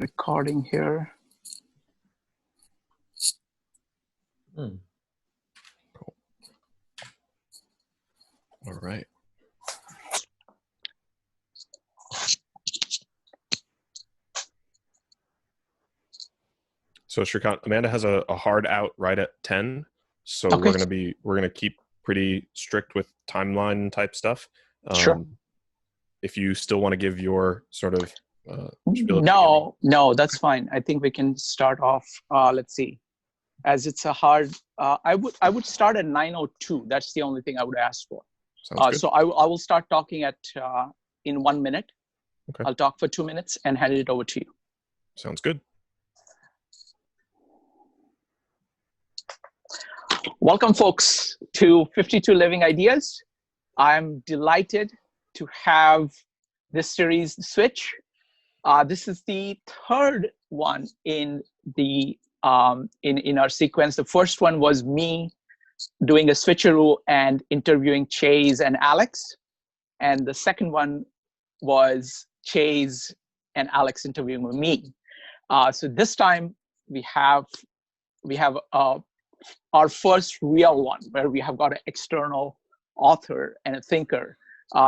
Recording here. Cool. All right. So Shrikant, Amanda has a hard out right at 10. So Okay. we're gonna keep pretty strict with timeline type stuff. Sure. If you still want to give your sort of spiel at the beginning. No, that's fine. I think we can start off. Let's see. As it's a hard, I would start at 9:02. That's the only thing I would ask for. Sounds good. So I will start talking in 1 minute. Okay. I'll talk for 2 minutes and hand it over to you. Sounds good. Welcome, folks, to 52 Living Ideas. I'm delighted to have this series switch. This is the third one in the in our sequence. The first one was me doing a switcheroo and interviewing Chase and Alex, and the second one was Chase and Alex interviewing me. So this time we have our first real one where we have got an external author and a thinker.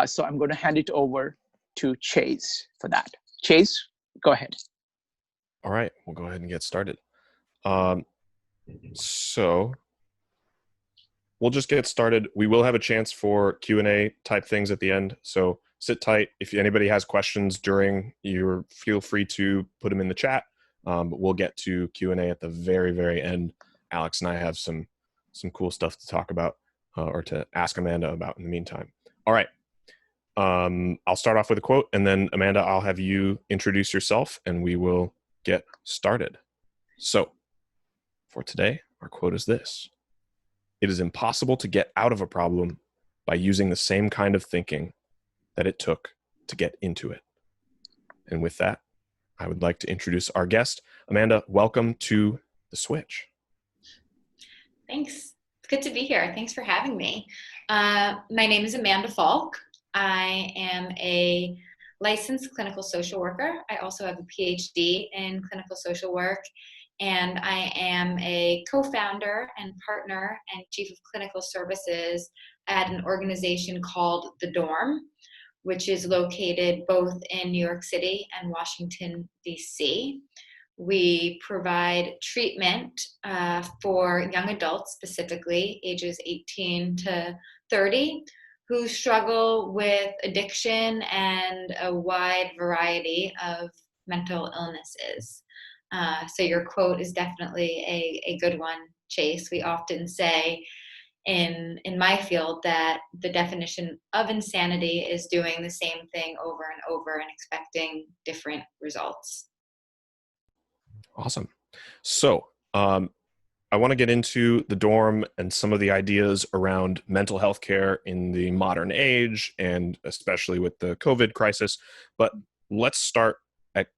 So I'm going to hand it over to Chase for that. Chase, go ahead. All right, we'll go ahead and get started. So we'll just get started. We will have a chance for Q&A type things at the end. So sit tight. If anybody has questions during, feel free to put them in the chat. But we'll get to Q&A at the very, very end. Alex and I have some cool stuff to talk about or to ask Amanda about in the meantime. All right. I'll start off with a quote, and then Amanda, I'll have you introduce yourself and we will get started. So for today, our quote is this: "It is impossible to get out of a problem by using the same kind of thinking that it took to get into it." And with that, I would like to introduce our guest. Amanda, welcome to The Switch. Thanks. It's good to be here. Thanks for having me. My name is Amanda Fialk. I am a licensed clinical social worker. I also have a PhD in clinical social work, and I am a co-founder and partner and chief of clinical services at an organization called The Dorm, which is located both in New York City and Washington, D.C. We provide treatment for young adults, specifically ages 18 to 30, who struggle with addiction and a wide variety of mental illnesses. So your quote is definitely a good one, Chase. We often say in my field that the definition of insanity is doing the same thing over and over and expecting different results. Awesome. So I want to get into The Dorm and some of the ideas around mental health care in the modern age, and especially with the COVID crisis. But let's start at,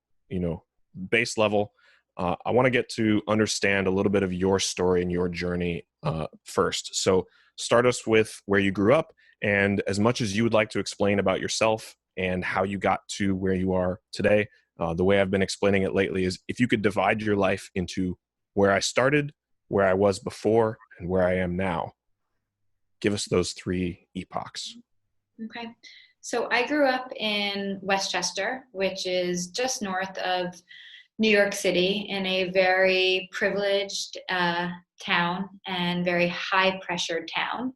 base level. I want to get to understand a little bit of your story and your journey first. So start us with where you grew up, and as much as you would like to explain about yourself and how you got to where you are today. The way I've been explaining it lately is if you could divide your life into where I started, where I was before, and where I am now. Give us those three epochs. Okay. So I grew up in Westchester, which is just north of New York City, in a very privileged town and very high-pressured town,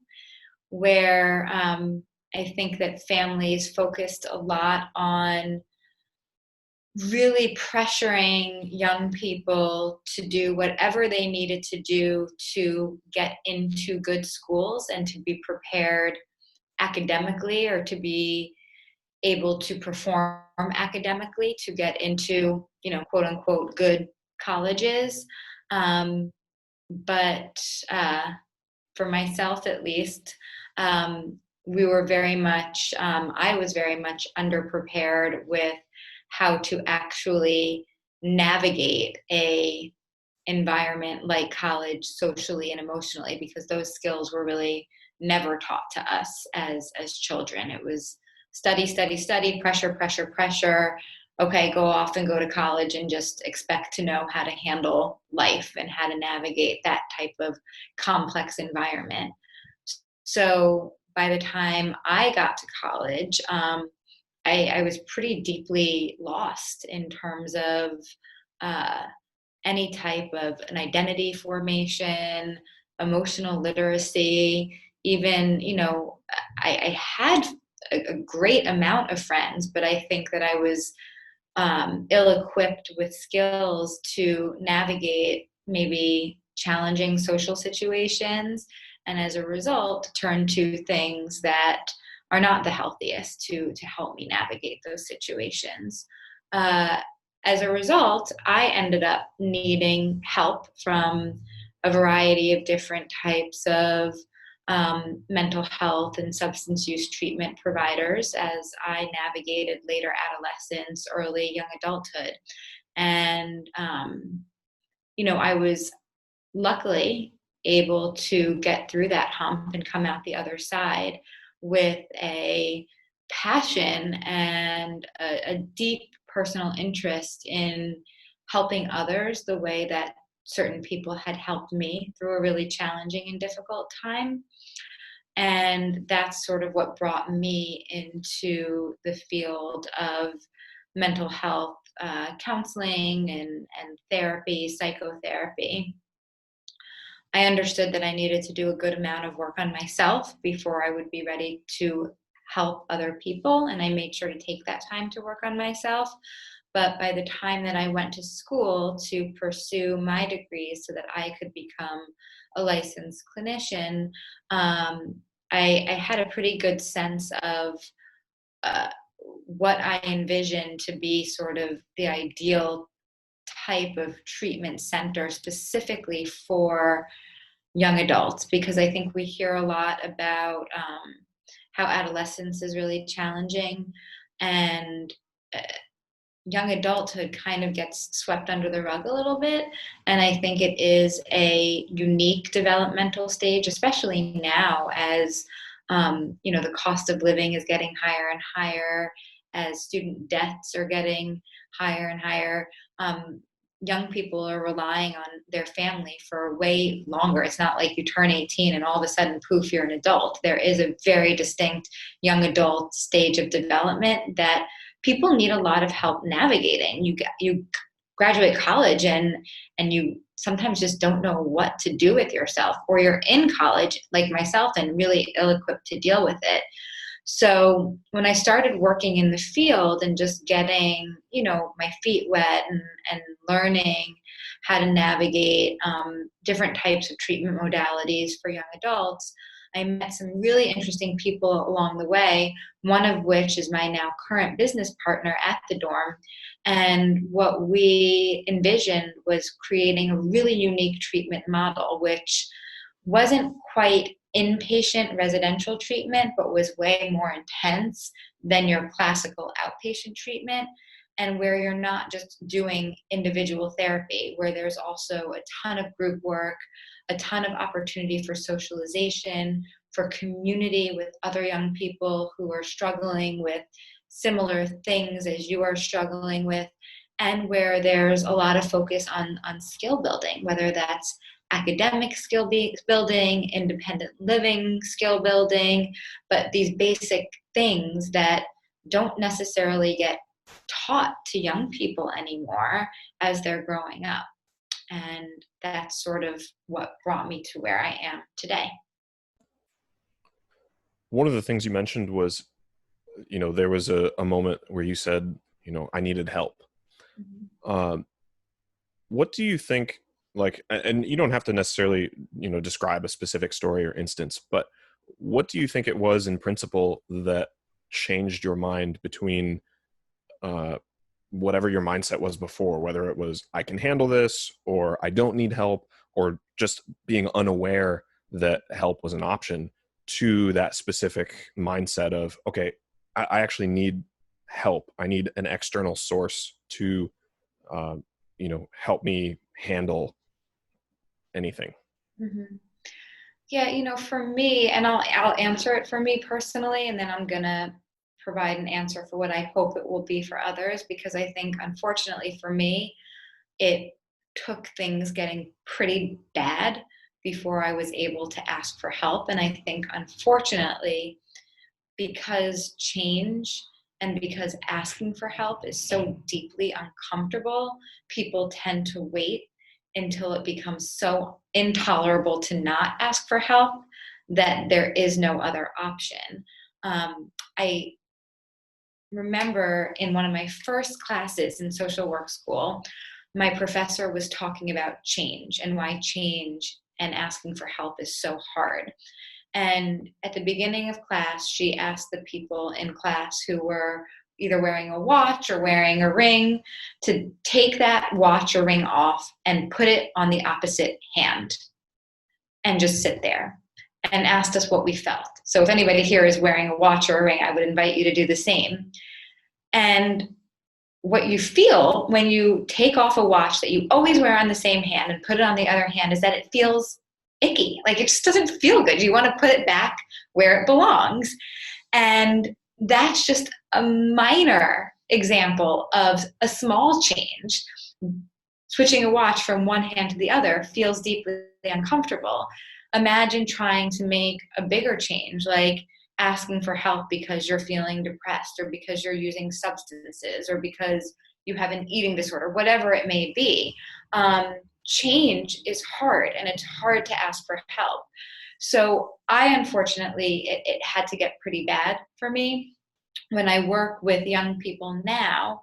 where I think that families focused a lot on really pressuring young people to do whatever they needed to do to get into good schools and to be prepared academically, or to be able to perform academically to get into, quote unquote, good colleges. But for myself, at least, we were very much, I was very much underprepared with how to actually navigate a environment like college socially and emotionally, because those skills were really never taught to us as children. It was study, pressure, okay, go off and go to college and just expect to know how to handle life and how to navigate that type of complex environment. So by the time I got to college, I was pretty deeply lost in terms of uh, any type of an identity formation, emotional literacy, even, I had a great amount of friends, but I think that I was ill-equipped with skills to navigate maybe challenging social situations, and as a result turn to things that are not the healthiest to help me navigate those situations. uh, as a result, I ended up needing help from a variety of different types of mental health and substance use treatment providers as I navigated later adolescence, early young adulthood. And, I was luckily able to get through that hump and come out the other side with a passion and a deep personal interest in helping others the way that certain people had helped me through a really challenging and difficult time. And that's sort of what brought me into the field of mental health counseling and therapy, psychotherapy. I understood that I needed to do a good amount of work on myself before I would be ready to help other people. And I made sure to take that time to work on myself. But by the time that I went to school to pursue my degrees so that I could become a licensed clinician, I had a pretty good sense of uh, what I envisioned to be sort of the ideal type of treatment center specifically for young adults, because I think we hear a lot about how adolescence is really challenging, and uh, young adulthood kind of gets swept under the rug a little bit. And I think it is a unique developmental stage, especially now as the cost of living is getting higher and higher, as student debts are getting higher and higher. Young people are relying on their family for way longer. It's not like you turn 18 and all of a sudden, poof, you're an adult. There is a very distinct young adult stage of development that people need a lot of help navigating. You graduate college and you sometimes just don't know what to do with yourself, or you're in college like myself and really ill-equipped to deal with it. So when I started working in the field and just getting, my feet wet and learning how to navigate different types of treatment modalities for young adults, I met some really interesting people along the way, one of which is my now current business partner at the dorm. And what we envisioned was creating a really unique treatment model, which wasn't quite inpatient residential treatment, but was way more intense than your classical outpatient treatment, and where you're not just doing individual therapy, where there's also a ton of group work, a ton of opportunity for socialization, for community with other young people who are struggling with similar things as you are struggling with, and where there's a lot of focus on skill building, whether that's academic skill building, independent living skill building, but these basic things that don't necessarily get taught to young people anymore as they're growing up. And that's sort of what brought me to where I am today. One of the things you mentioned was, there was a moment where you said, I needed help. Mm-hmm. What do you think, like, and you don't have to necessarily, describe a specific story or instance, but what do you think it was in principle that changed your mind between whatever your mindset was before, whether it was, I can handle this, or I don't need help, or just being unaware that help was an option, to that specific mindset of, okay, I actually need help. I need an external source to, help me handle anything. Mm-hmm. Yeah, for me, and I'll answer it for me personally, and then I'm gonna provide an answer for what I hope it will be for others, because I think, unfortunately for me, it took things getting pretty bad before I was able to ask for help. And I think, unfortunately, because change and because asking for help is so deeply uncomfortable, people tend to wait until it becomes so intolerable to not ask for help that there is no other option. I remember in one of my first classes in social work school, my professor was talking about change and why change and asking for help is so hard. And at the beginning of class, she asked the people in class who were either wearing a watch or wearing a ring to take that watch or ring off and put it on the opposite hand and just sit there, and asked us what we felt. So if anybody here is wearing a watch or a ring, I would invite you to do the same. And what you feel when you take off a watch that you always wear on the same hand and put it on the other hand is that it feels icky. Like, it just doesn't feel good. You want to put it back where it belongs. And that's just a minor example of a small change. Switching a watch from one hand to the other feels deeply uncomfortable. Imagine trying to make a bigger change, like asking for help because you're feeling depressed, or because you're using substances, or because you have an eating disorder, whatever it may be. Change is hard, and it's hard to ask for help. So unfortunately, it had to get pretty bad for me. When I work with young people now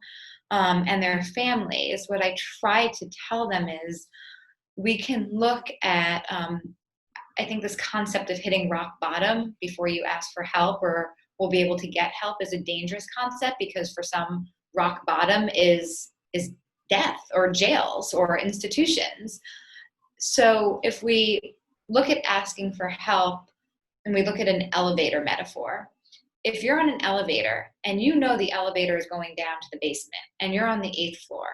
and their families, what I try to tell them is we can look at, I think this concept of hitting rock bottom before you ask for help or will be able to get help is a dangerous concept, because for some, rock bottom is death or jails or institutions. So if we look at asking for help and we look at an elevator metaphor, if you're on an elevator and you know the elevator is going down to the basement and you're on the 8th floor,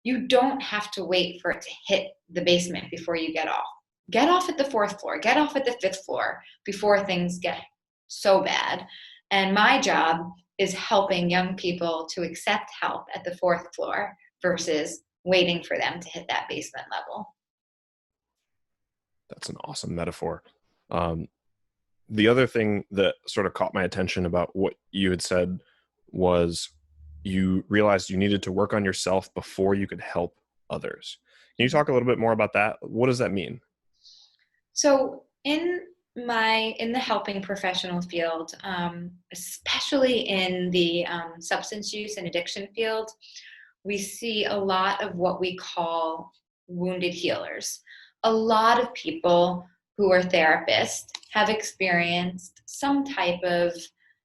you don't have to wait for it to hit the basement before you get off. Get off at the 4th floor, get off at the 5th floor before things get so bad. And my job is helping young people to accept help at the 4th floor versus waiting for them to hit that basement level. That's an awesome metaphor. The other thing that sort of caught my attention about what you had said was you realized you needed to work on yourself before you could help others. Can you talk a little bit more about that? What does that mean? So in the helping professional field, especially in the substance use and addiction field, we see a lot of what we call wounded healers. A lot of people who are therapists have experienced some type of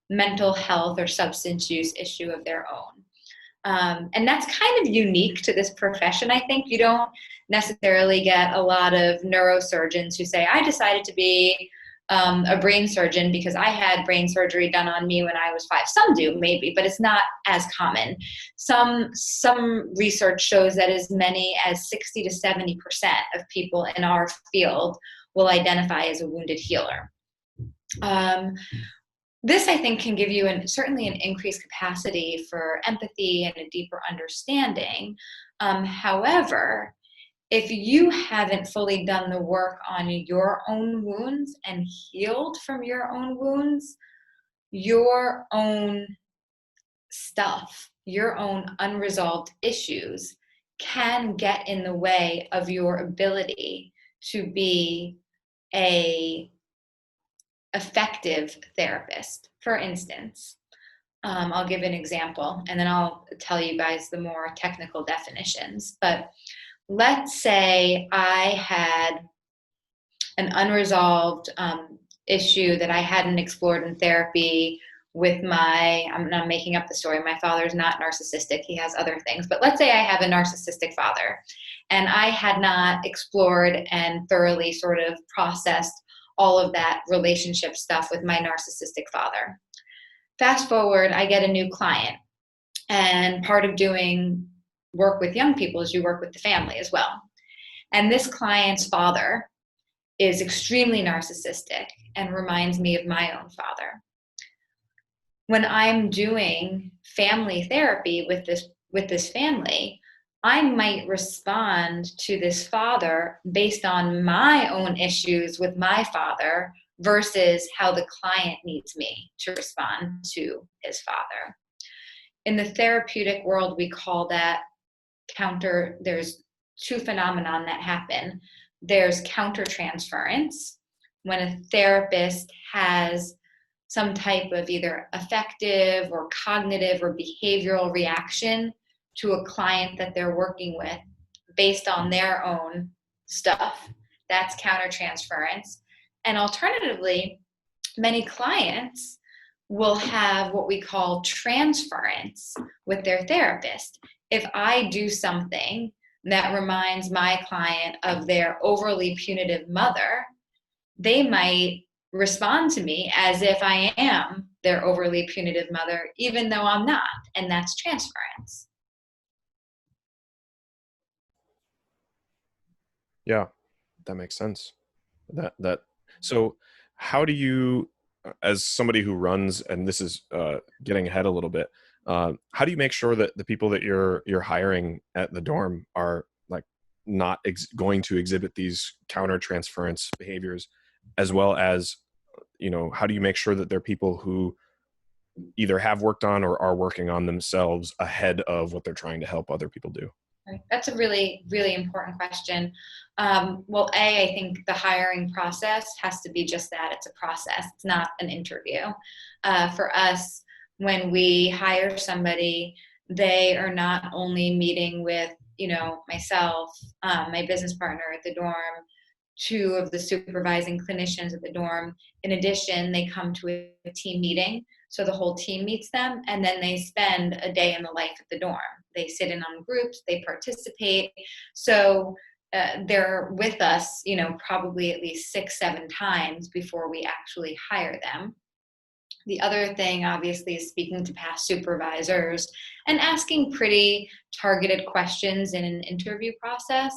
mental health or substance use issue of their own. And that's kind of unique to this profession. I think you don't necessarily get a lot of neurosurgeons who say, I decided to be a brain surgeon because I had brain surgery done on me when I was 5. Some do, maybe, but it's not as common. Some research shows that as many as 60 to 70% of people in our field will identify as a wounded healer. This, I think, can give you certainly an increased capacity for empathy and a deeper understanding. However, if you haven't fully done the work on your own wounds and healed from your own wounds, your own stuff, your own unresolved issues can get in the way of your ability to be an effective therapist. For instance, I'll give an example and then I'll tell you guys the more technical definitions. But let's say I had an unresolved issue that I hadn't explored in therapy with I'm not making up the story. My father's not narcissistic. He has other things. But let's say I have a narcissistic father and I had not explored and thoroughly sort of processed all of that relationship stuff with my narcissistic father. Fast forward, I get a new client. And part of doing work with young people is you work with the family as well. And this client's father is extremely narcissistic and reminds me of my own father. when I'm doing family therapy with this family, I might respond to this father based on my own issues with my father versus how the client needs me to respond to his father. In the therapeutic world, we call that there's two phenomenon that happen. There's countertransference, when a therapist has some type of either affective or cognitive or behavioral reaction to a client that they're working with based on their own stuff. That's countertransference. And alternatively, many clients will have what we call transference with their therapist. If I do something that reminds my client of their overly punitive mother, they might respond to me as if I am their overly punitive mother, even though I'm not. And that's transference. Yeah, that makes sense. So how do you, as somebody who runs, and this is getting ahead a little bit, how do you make sure that the people that you're hiring at the dorm are like not going to exhibit these counter transference behaviors, as well as, how do you make sure that they're people who either have worked on or are working on themselves ahead of what they're trying to help other people do? That's a really, really important question. Well, I think the hiring process has to be just that. It's a process. It's not an interview. For us, when we hire somebody, they are not only meeting with, myself, my business partner at the dorm, two of the supervising clinicians at the dorm. In addition, they come to a team meeting. So the whole team meets them, and then they spend a day in the life at the dorm. They sit in on groups, they participate. So they're with us, probably at least 6-7 times before we actually hire them. The other thing, obviously, is speaking to past supervisors and asking pretty targeted questions in an interview process.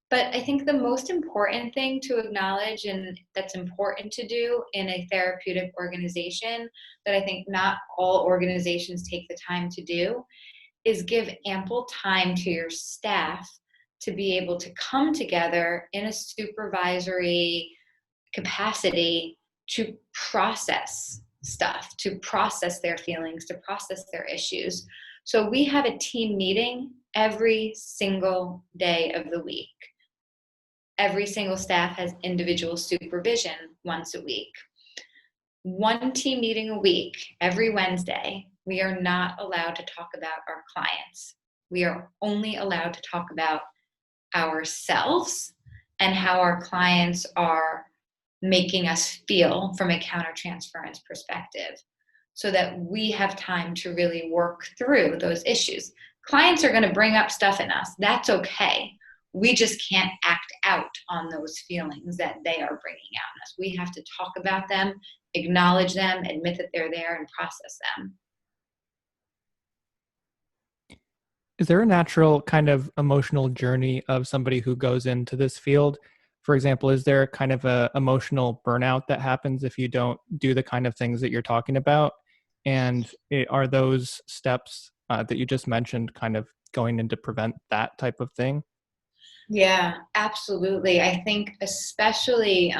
But I think the most important thing to acknowledge, and that's important to do in a therapeutic organization, that I think not all organizations take the time to do, is give ample time to your staff to be able to come together in a supervisory capacity to process stuff, to process their feelings, to process their issues. So we have a team meeting every single day of the week. Every single staff has individual supervision once a week. One team meeting a week, every Wednesday. We are not allowed to talk about our clients. We are only allowed to talk about ourselves and how our clients are making us feel from a countertransference perspective, so that we have time to really work through those issues. Clients are going to bring up stuff in us. That's okay. We just can't act out on those feelings that they are bringing out in us. We have to talk about them, acknowledge them, admit that they're there, and process them. Is there a natural kind of emotional journey of somebody who goes into this field? For example, is there kind of a emotional burnout that happens if you don't do the kind of things that you're talking about? And are those steps that you just mentioned kind of going in to prevent that type of thing? Yeah, absolutely. I think especially,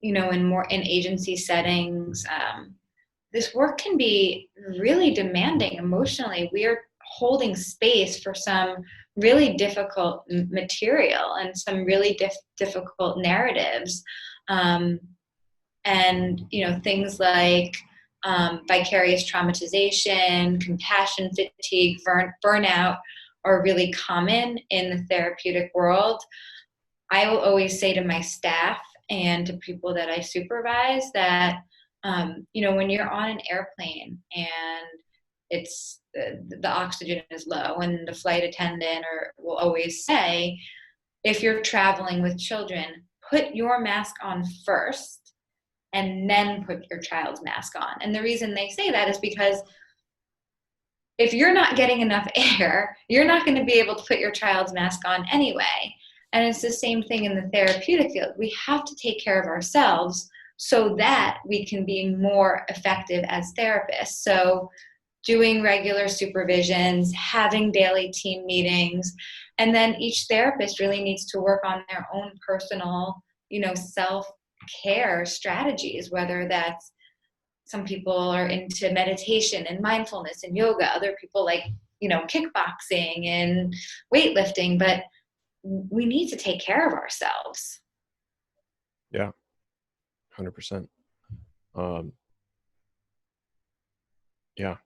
in agency settings, this work can be really demanding emotionally. We are holding space for some really difficult material and some really difficult narratives. And, things like vicarious traumatization, compassion fatigue, burnout are really common in the therapeutic world. I will always say to my staff and to people that I supervise that, when you're on an airplane and it's the oxygen is low, and the flight attendant will always say, if you're traveling with children, put your mask on first and then put your child's mask on. And the reason they say that is because if you're not getting enough air, you're not going to be able to put your child's mask on anyway. And it's the same thing in the therapeutic field. We have to take care of ourselves so that we can be more effective as therapists. So doing regular supervisions, having daily team meetings, and then each therapist really needs to work on their own personal, self-care strategies, whether that's, some people are into meditation and mindfulness and yoga, other people like, kickboxing and weightlifting, but we need to take care of ourselves. Yeah, 100%. Yeah.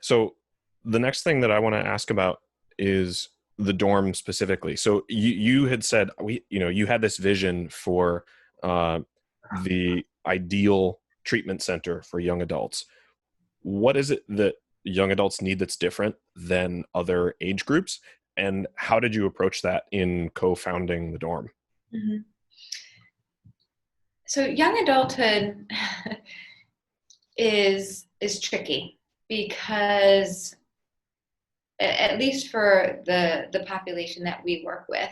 So the next thing that I want to ask about is the dorm specifically. So you had said you had this vision for the ideal treatment center for young adults. What is it that young adults need that's different than other age groups? And how did you approach that in co-founding the dorm? Mm-hmm. So young adulthood is tricky because, at least for the population that we work with,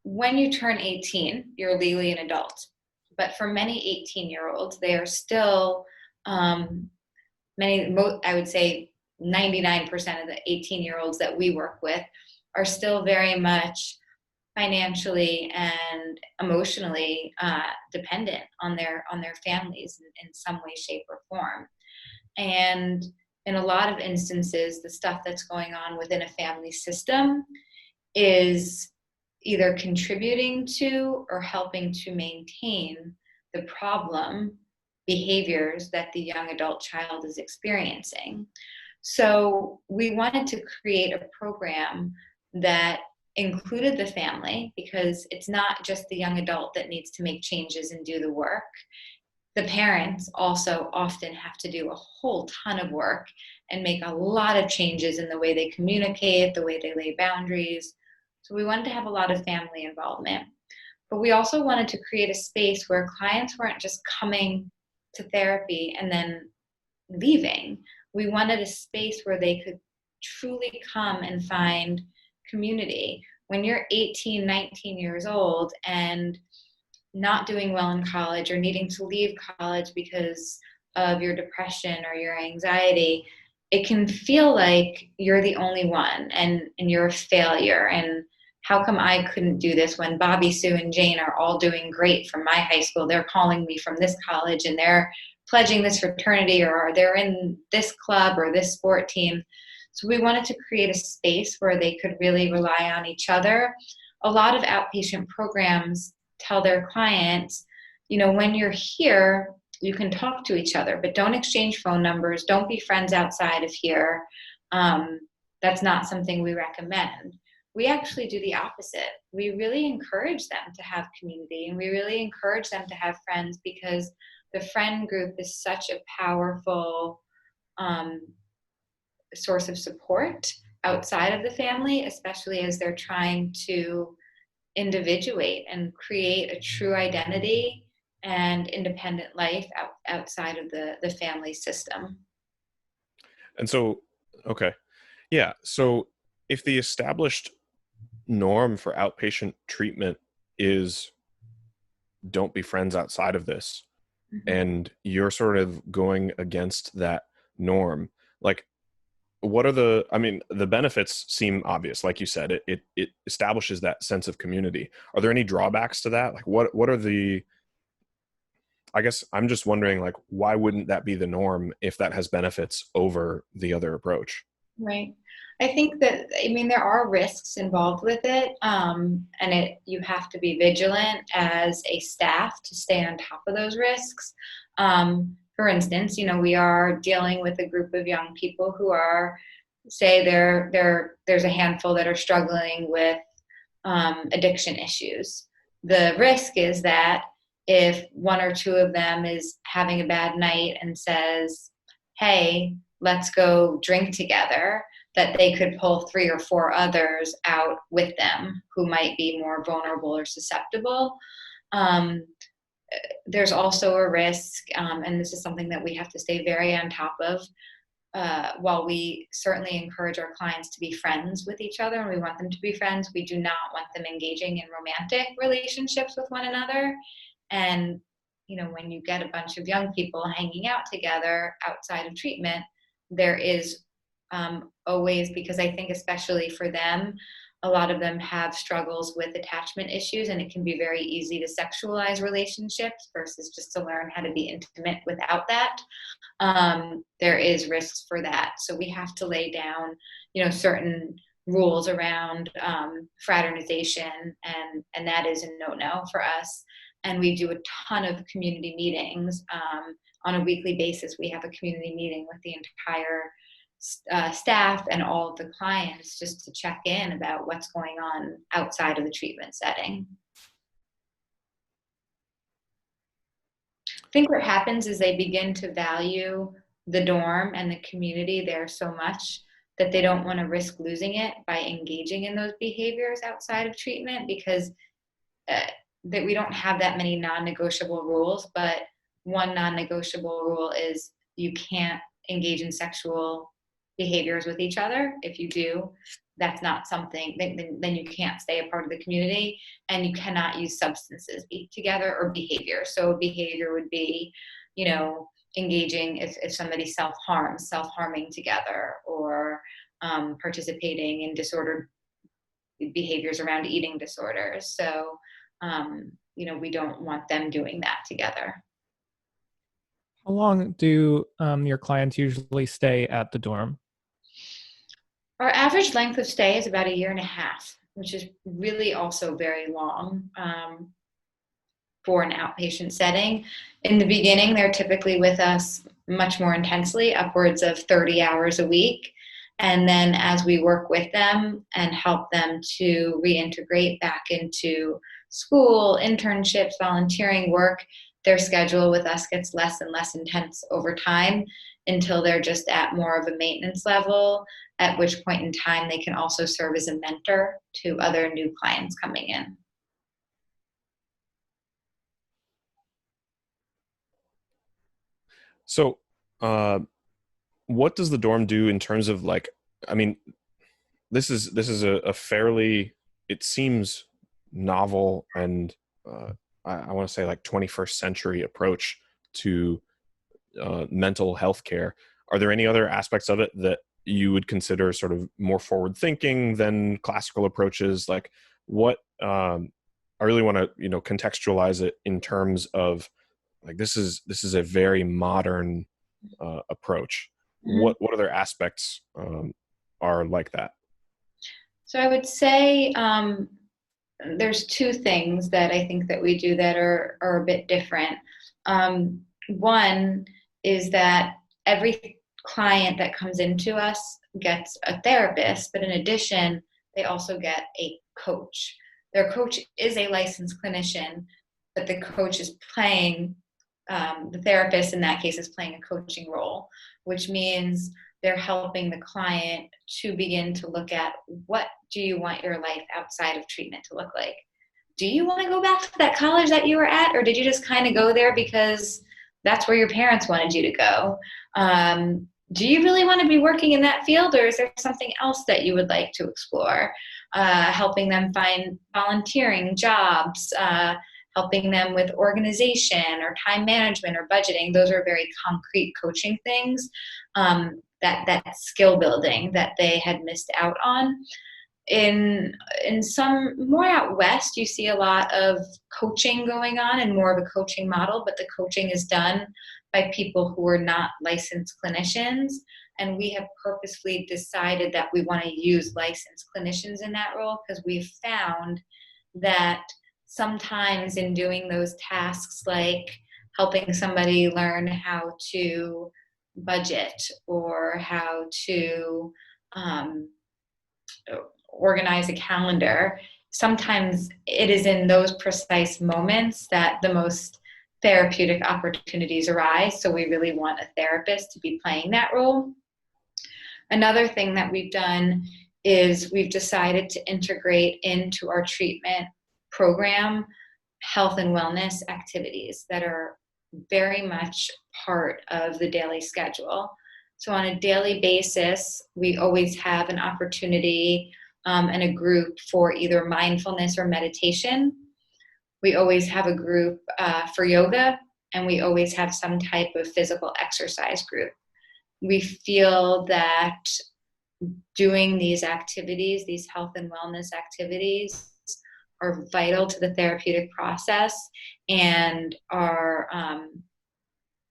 when you turn 18, you're legally an adult. But for many 18-year-olds, they are still, I would say 99% of the 18-year-olds that we work with are still very much financially and emotionally dependent on their families in some way, shape, or form. And in a lot of instances, the stuff that's going on within a family system is either contributing to or helping to maintain the problem behaviors that the young adult child is experiencing. So we wanted to create a program that included the family, because it's not just the young adult that needs to make changes and do the work. The parents also often have to do a whole ton of work and make a lot of changes in the way they communicate, the way they lay boundaries. So we wanted to have a lot of family involvement. But we also wanted to create a space where clients weren't just coming to therapy and then leaving. We wanted a space where they could truly come and find community. When you're 18, 19 years old and not doing well in college or needing to leave college because of your depression or your anxiety, it can feel like you're the only one and you're a failure. And how come I couldn't do this when Bobby, Sue, and Jane are all doing great from my high school? They're calling me from this college and they're pledging this fraternity, or they're in this club or this sport team. So we wanted to create a space where they could really rely on each other. A lot of outpatient programs tell their clients, when you're here, you can talk to each other, but don't exchange phone numbers. Don't be friends outside of here. That's not something we recommend. We actually do the opposite. We really encourage them to have community, and we really encourage them to have friends, because the friend group is such a powerful source of support outside of the family, especially as they're trying to individuate and create a true identity and independent life outside of the family system. And so, okay. Yeah. So if the established norm for outpatient treatment is don't be friends outside of this, mm-hmm. and you're sort of going against that norm, like, what are the benefits seem obvious. Like you said, it establishes that sense of community. Are there any drawbacks to that? Like what are I guess I'm just wondering, like, why wouldn't that be the norm if that has benefits over the other approach? Right. I think that, there are risks involved with it. And you have to be vigilant as a staff to stay on top of those risks. For instance, we are dealing with a group of young people who are, say there's a handful that are struggling with addiction issues. The risk is that if one or two of them is having a bad night and says, hey, let's go drink together, that they could pull 3 or 4 others out with them who might be more vulnerable or susceptible. There's also a risk, and this is something that we have to stay very on top of. While we certainly encourage our clients to be friends with each other and we want them to be friends, we do not want them engaging in romantic relationships with one another. And when you get a bunch of young people hanging out together outside of treatment, there is always, because I think especially for them, a lot of them have struggles with attachment issues, and it can be very easy to sexualize relationships versus just to learn how to be intimate without that. There is risks for that. So we have to lay down, certain rules around fraternization, and that is a no-no for us. And we do a ton of community meetings. On a weekly basis, we have a community meeting with the entire staff and all of the clients just to check in about what's going on outside of the treatment setting. I think what happens is they begin to value the dorm and the community there so much that they don't want to risk losing it by engaging in those behaviors outside of treatment, because that we don't have that many non-negotiable rules, but one non-negotiable rule is you can't engage in sexual behaviors with each other. If you do, that's not something, then you can't stay a part of the community, and you cannot use substances together or behavior. So behavior would be, engaging if somebody self-harming together, or participating in disordered behaviors around eating disorders. So, we don't want them doing that together. How long do your clients usually stay at the dorm? Our average length of stay is about 1.5 years, which is really also very long for an outpatient setting. In the beginning, they're typically with us much more intensely, upwards of 30 hours a week. And then as we work with them and help them to reintegrate back into school, internships, volunteering work, their schedule with us gets less and less intense over time until they're just at more of a maintenance level, at which point in time they can also serve as a mentor to other new clients coming in. So, what does the dorm do in terms of this is a fairly, it seems novel and I want to say 21st century approach to mental health care. Are there any other aspects of it that you would consider sort of more forward thinking than classical approaches? What I really want to contextualize it in terms of this is a very modern approach. Mm-hmm. What other aspects are like that? So I would say there's two things that I think that we do that are a bit different. One is that every client that comes into us gets a therapist, but in addition, they also get a coach. Their coach is a licensed clinician, but the coach is playing, the therapist in that case is playing a coaching role, which means they're helping the client to begin to look at, what do you want your life outside of treatment to look like? Do you want to go back to that college that you were at, or did you just kind of go there because that's where your parents wanted you to go? Do you really want to be working in that field, or is there something else that you would like to explore? Helping them find volunteering jobs, helping them with organization or time management or budgeting. Those are very concrete coaching things, that skill building that they had missed out on. In some more out west, you see a lot of coaching going on and more of a coaching model, but the coaching is done by people who are not licensed clinicians. And we have purposefully decided that we want to use licensed clinicians in that role, because we've found that sometimes in doing those tasks, like helping somebody learn how to budget or how to organize a calendar, sometimes it is in those precise moments that the most therapeutic opportunities arise. So we really want a therapist to be playing that role. Another thing that we've done is we've decided to integrate into our treatment program health and wellness activities that are very much part of the daily schedule. So on a daily basis, we always have an opportunity and a group for either mindfulness or meditation. We always have a group for yoga and we always have some type of physical exercise group. We feel that doing these activities, these health and wellness activities, are vital to the therapeutic process and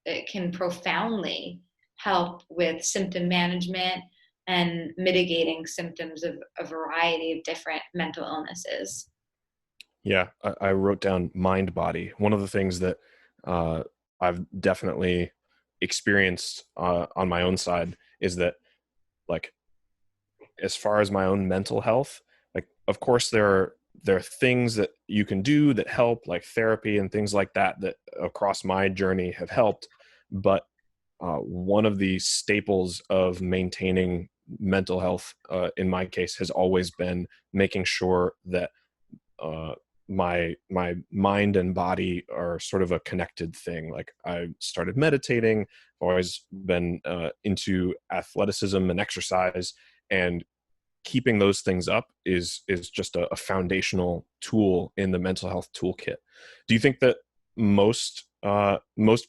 it can profoundly help with symptom management and mitigating symptoms of a variety of different mental illnesses. Yeah, I wrote down mind body. One of the things that I've definitely experienced on my own side is that, like, as far as my own mental health, like, of course there are things that you can do that help, like therapy and things like that across my journey have helped. But one of the staples of maintaining mental health, in my case, has always been making sure that my mind and body are sort of a connected thing. Like, I started meditating. I've always been into athleticism and exercise, and keeping those things up is just a foundational tool in the mental health toolkit. Do you think that most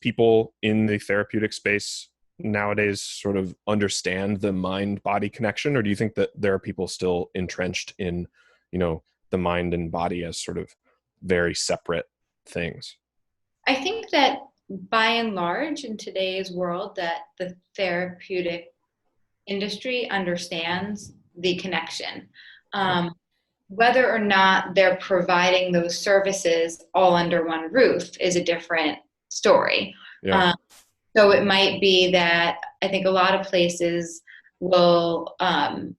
people in the therapeutic space nowadays sort of understand the mind-body connection, or do you think that there are people still entrenched in, the mind and body as sort of very separate things? I think that by and large in today's world that the therapeutic industry understands the connection. Whether or not they're providing those services all under one roof is a different story. Yeah. So it might be that I think a lot of places will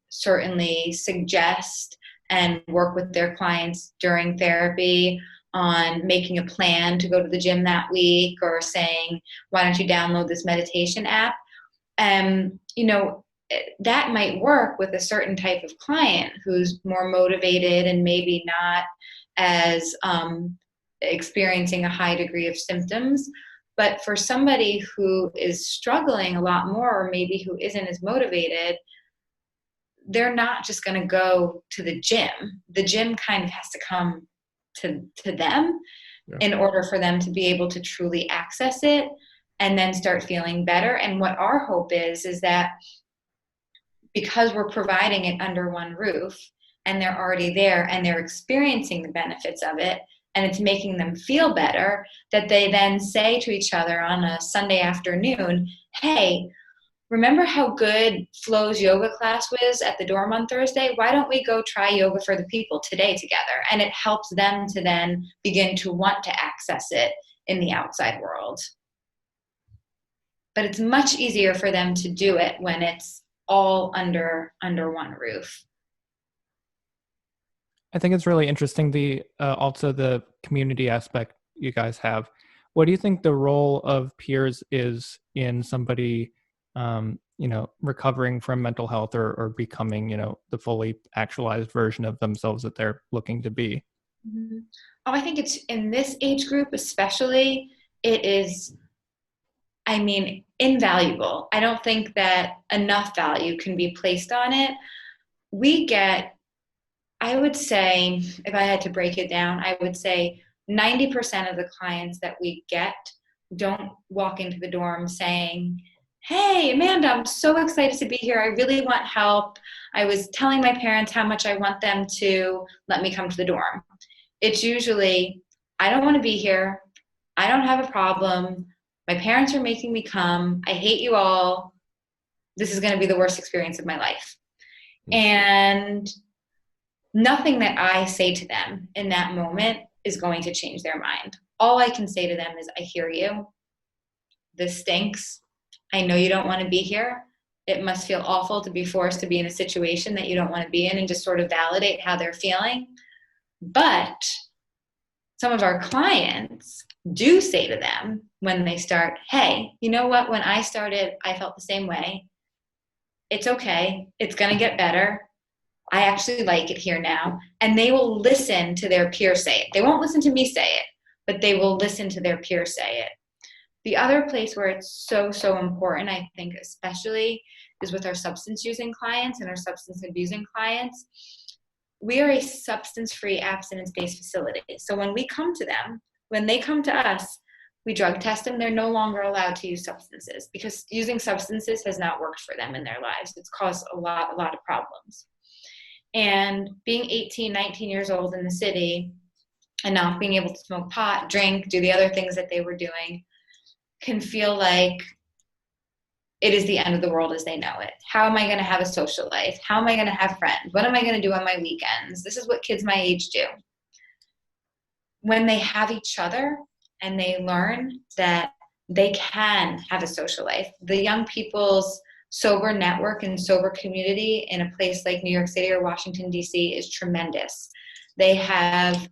certainly suggest and work with their clients during therapy on making a plan to go to the gym that week, or saying, why don't you download this meditation app? That might work with a certain type of client who's more motivated and maybe not as experiencing a high degree of symptoms. But for somebody who is struggling a lot more, or maybe who isn't as motivated, they're not just going to go to the gym. The gym kind of has to come to them in order for them to be able to truly access it and then start feeling better. And what our hope is that because we're providing it under one roof and they're already there and they're experiencing the benefits of it and it's making them feel better, that they then say to each other on a Sunday afternoon, hey, remember how good Flo's yoga class was at the dorm on Thursday? Why don't we go try yoga for the people today together? And it helps them to then begin to want to access it in the outside world. But it's much easier for them to do it when it's all under one roof. I think it's really interesting, also the community aspect you guys have. What do you think the role of peers is in somebody recovering from mental health or becoming, the fully actualized version of themselves that they're looking to be? Mm-hmm. I think it's in this age group especially, it is, invaluable. I don't think that enough value can be placed on it. We get, I would say, if I had to break it down, I would say 90% of the clients that we get don't walk into the dorm saying, hey, Amanda, I'm so excited to be here. I really want help. I was telling my parents how much I want them to let me come to the dorm. It's usually, I don't want to be here. I don't have a problem. My parents are making me come. I hate you all. This is going to be the worst experience of my life. And nothing that I say to them in that moment is going to change their mind. All I can say to them is, I hear you. This stinks. I know you don't want to be here. It must feel awful to be forced to be in a situation that you don't want to be in, and just sort of validate how they're feeling. But some of our clients do say to them when they start, hey, you know what? When I started, I felt the same way. It's okay. It's going to get better. I actually like it here now. And they will listen to their peer say it. They won't listen to me say it, but they will listen to their peer say it. The other place where it's so, so important, I think especially, is with our substance using clients and our substance abusing clients. We are a substance-free, abstinence-based facility. So when we come to them, when they come to us, We drug test them. They're no longer allowed to use substances because using substances has not worked for them in their lives. It's caused a lot of problems. And being 18, 19 years old in the city and not being able to smoke pot, drink, do the other things that they were doing can feel like it is the end of the world as they know it. How am I going to have a social life? How am I going to have friends? What am I going to do on my weekends? This is what kids my age do. When they have each other and they learn that they can have a social life, the young people's sober network and sober community in a place like New York City or Washington, D.C. is tremendous. They have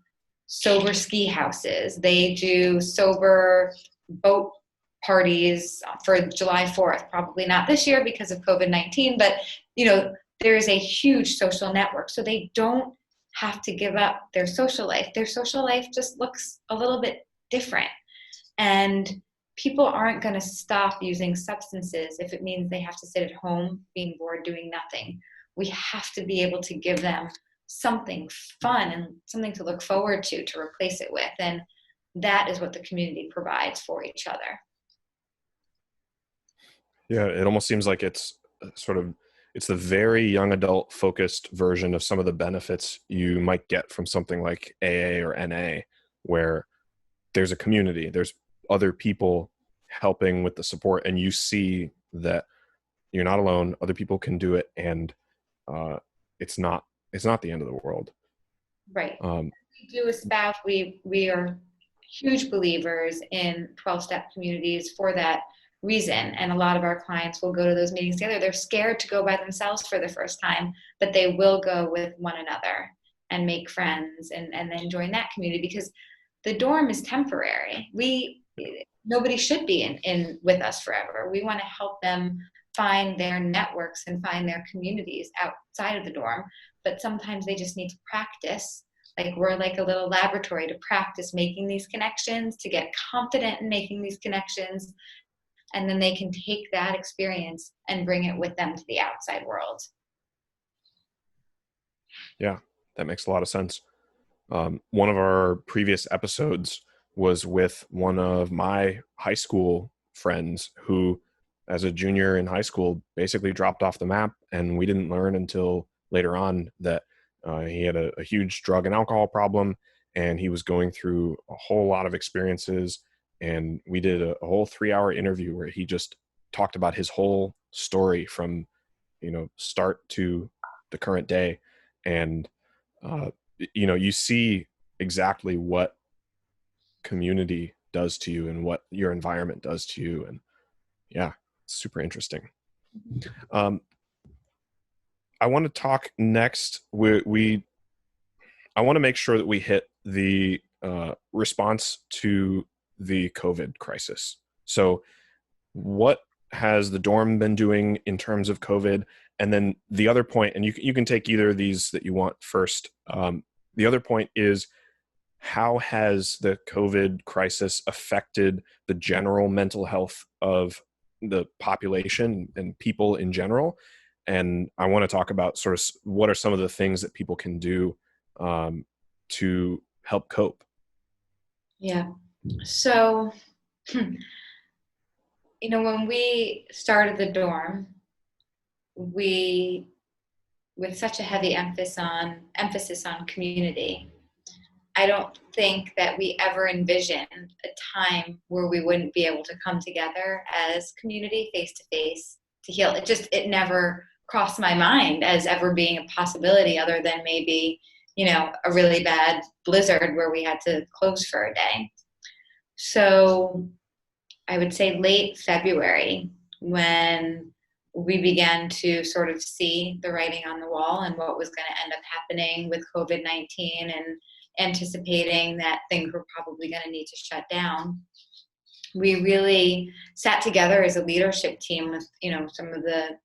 sober ski houses. They do sober boat parties for July 4th, probably not this year because of COVID-19, but there is a huge social network. So they don't have to give up their social life. Their social life just looks a little bit different. And people aren't going to stop using substances if it means they have to sit at home being bored doing nothing. We have to be able to give them something fun and something to look forward to replace it with. And that is what the community provides for each other. Yeah, it almost seems like it's the very young adult focused version of some of the benefits you might get from something like AA or NA, where there's a community, there's other people helping with the support, and you see that you're not alone, other people can do it, and it's not the end of the world. Right. We do espouse, we are huge believers in 12-step communities for that reason. And a lot of our clients will go to those meetings together. They're scared to go by themselves for the first time, but they will go with one another and make friends and then join that community, because the dorm is temporary. Nobody should be in with us forever. We want to help them find their networks and find their communities outside of the dorm, but sometimes they just need to practice. Like, we're like a little laboratory to practice making these connections, to get confident in making these connections, and then they can take that experience and bring it with them to the outside world. Yeah, that makes a lot of sense. One of our previous episodes was with one of my high school friends who, as a junior in high school, basically dropped off the map, and we didn't learn until later on that he had a huge drug and alcohol problem, and he was going through a whole lot of experiences. And we did a whole 3-hour interview where he just talked about his whole story from, start to the current day. And, you see exactly what community does to you and what your environment does to you. And yeah, it's super interesting. I want to talk next. I want to make sure that we hit the response to the COVID crisis. So what has the dorm been doing in terms of COVID? And then the other point, and you can take either of these that you want first. The other point is, how has the COVID crisis affected the general mental health of the population and people in general? And I want to talk about sort of what are some of the things that people can do to help cope. Yeah. So, when we started the dorm, we, with such a heavy emphasis on community, I don't think that we ever envisioned a time where we wouldn't be able to come together as community face to face to heal. It never crossed my mind as ever being a possibility, other than maybe, a really bad blizzard where we had to close for a day. So I would say late February, when we began to sort of see the writing on the wall and what was going to end up happening with COVID-19, and anticipating that things were probably going to need to shut down, we really sat together as a leadership team with, some of the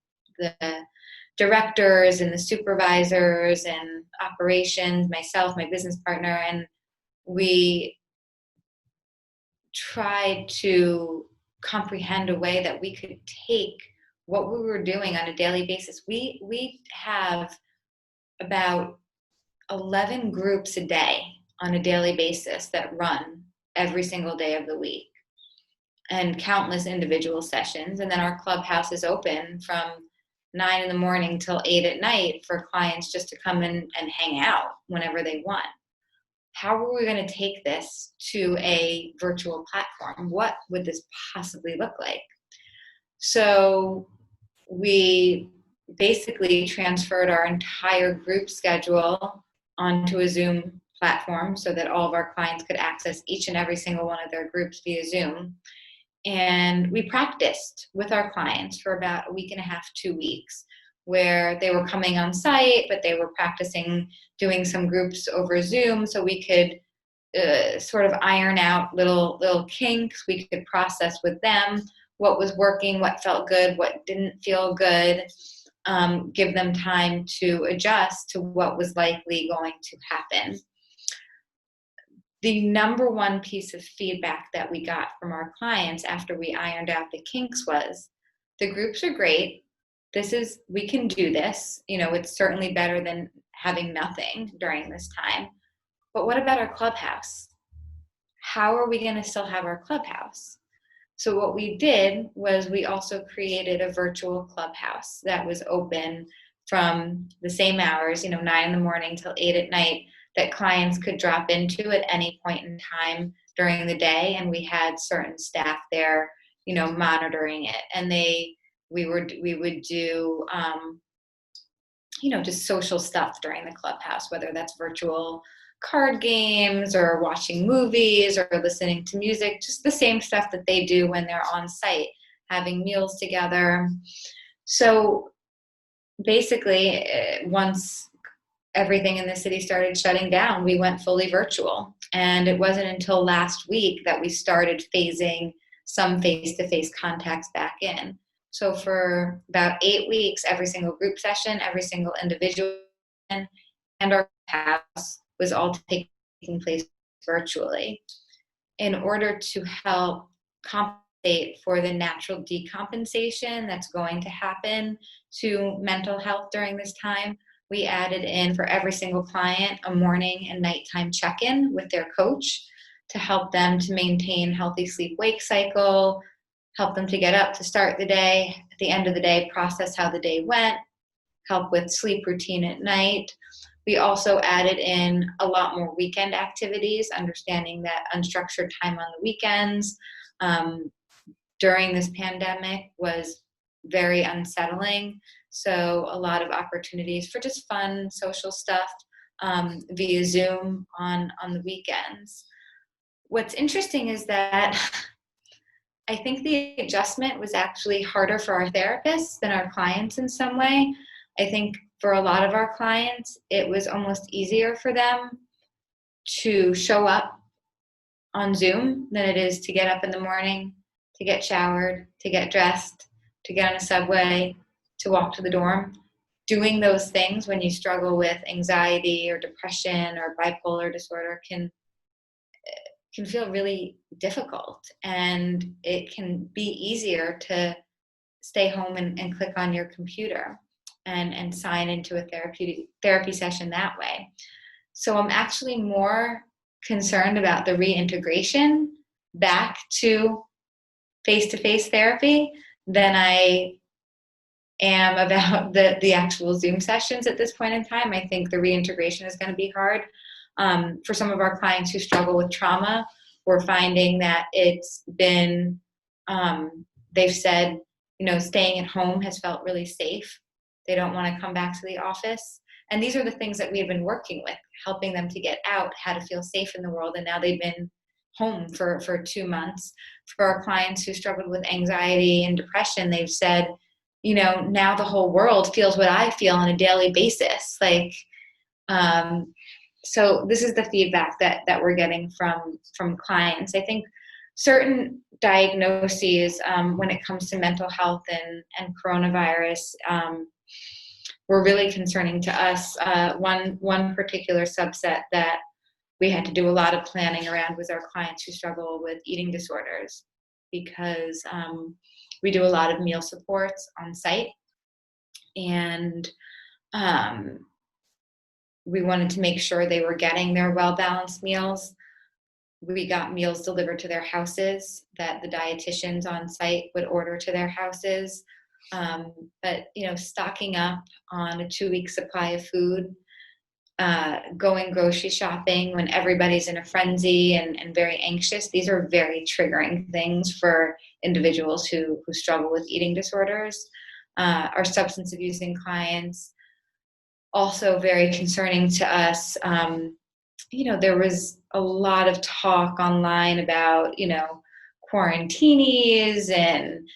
directors and the supervisors and operations, myself, my business partner, and we tried to comprehend a way that we could take what we were doing on a daily basis. We have about 11 groups a day on a daily basis that run every single day of the week. and countless individual sessions. And then our clubhouse is open from 9 in the morning till 8 at night for clients just to come in and hang out whenever they want. How are we going to take this to a virtual platform? What would this possibly look like? So we basically transferred our entire group schedule onto a Zoom platform so that all of our clients could access each and every single one of their groups via Zoom. And we practiced with our clients for about a week and a half, 2 weeks, where they were coming on site, but they were practicing doing some groups over Zoom so we could sort of iron out little kinks. We could process with them what was working, what felt good, what didn't feel good, give them time to adjust to what was likely going to happen. The number one piece of feedback that we got from our clients after we ironed out the kinks was, the groups are great. We can do this. It's certainly better than having nothing during this time. But what about our clubhouse? How are we going to still have our clubhouse? So what we did was we also created a virtual clubhouse that was open from the same hours, 9 in the morning till 8 at night, that clients could drop into at any point in time during the day. And we had certain staff there, monitoring it. And we would do, just social stuff during the clubhouse, whether that's virtual card games or watching movies or listening to music, just the same stuff that they do when they're on site, having meals together. So basically, once everything in the city started shutting down, we went fully virtual. And it wasn't until last week that we started phasing some face-to-face contacts back in. So for about 8 weeks, every single group session, every single individual, and our house was all taking place virtually in order to help compensate for the natural decompensation that's going to happen to mental health during this time. We added in for every single client a morning and nighttime check-in with their coach to help them to maintain healthy sleep-wake cycle, help them to get up to start the day, at the end of the day, process how the day went, help with sleep routine at night. We also added in a lot more weekend activities, understanding that unstructured time on the weekends during this pandemic was very unsettling. So a lot of opportunities for just fun social stuff via Zoom on the weekends. What's interesting is that I think the adjustment was actually harder for our therapists than our clients in some way. I think for a lot of our clients, it was almost easier for them to show up on Zoom than it is to get up in the morning, to get showered, to get dressed, to get on a subway, to walk to the dorm. Doing those things when you struggle with anxiety or depression or bipolar disorder can feel really difficult, and it can be easier to stay home and click on your computer and sign into a therapy session that way. So I'm actually more concerned about the reintegration back to face-to-face therapy than I am about the actual Zoom sessions at this point in time. I think the reintegration is going to be hard. For some of our clients who struggle with trauma, we're finding that it's been, they've said, staying at home has felt really safe. They don't want to come back to the office. And these are the things that we've been working with, helping them to get out, how to feel safe in the world. And now they've been home for 2 months. For our clients who struggled with anxiety and depression, they've said, now the whole world feels what I feel on a daily basis. So this is the feedback that we're getting from clients. I think certain diagnoses when it comes to mental health and coronavirus were really concerning to us. One particular subset that we had to do a lot of planning around was our clients who struggle with eating disorders, because we do a lot of meal supports on site, and we wanted to make sure they were getting their well-balanced meals. We got meals delivered to their houses that the dietitians on site would order to their houses. But, stocking up on a 2-week supply of food, going grocery shopping when everybody's in a frenzy and very anxious. These are very triggering things for individuals who struggle with eating disorders. Our substance abusing clients, also very concerning to us. There was a lot of talk online about, quarantinis and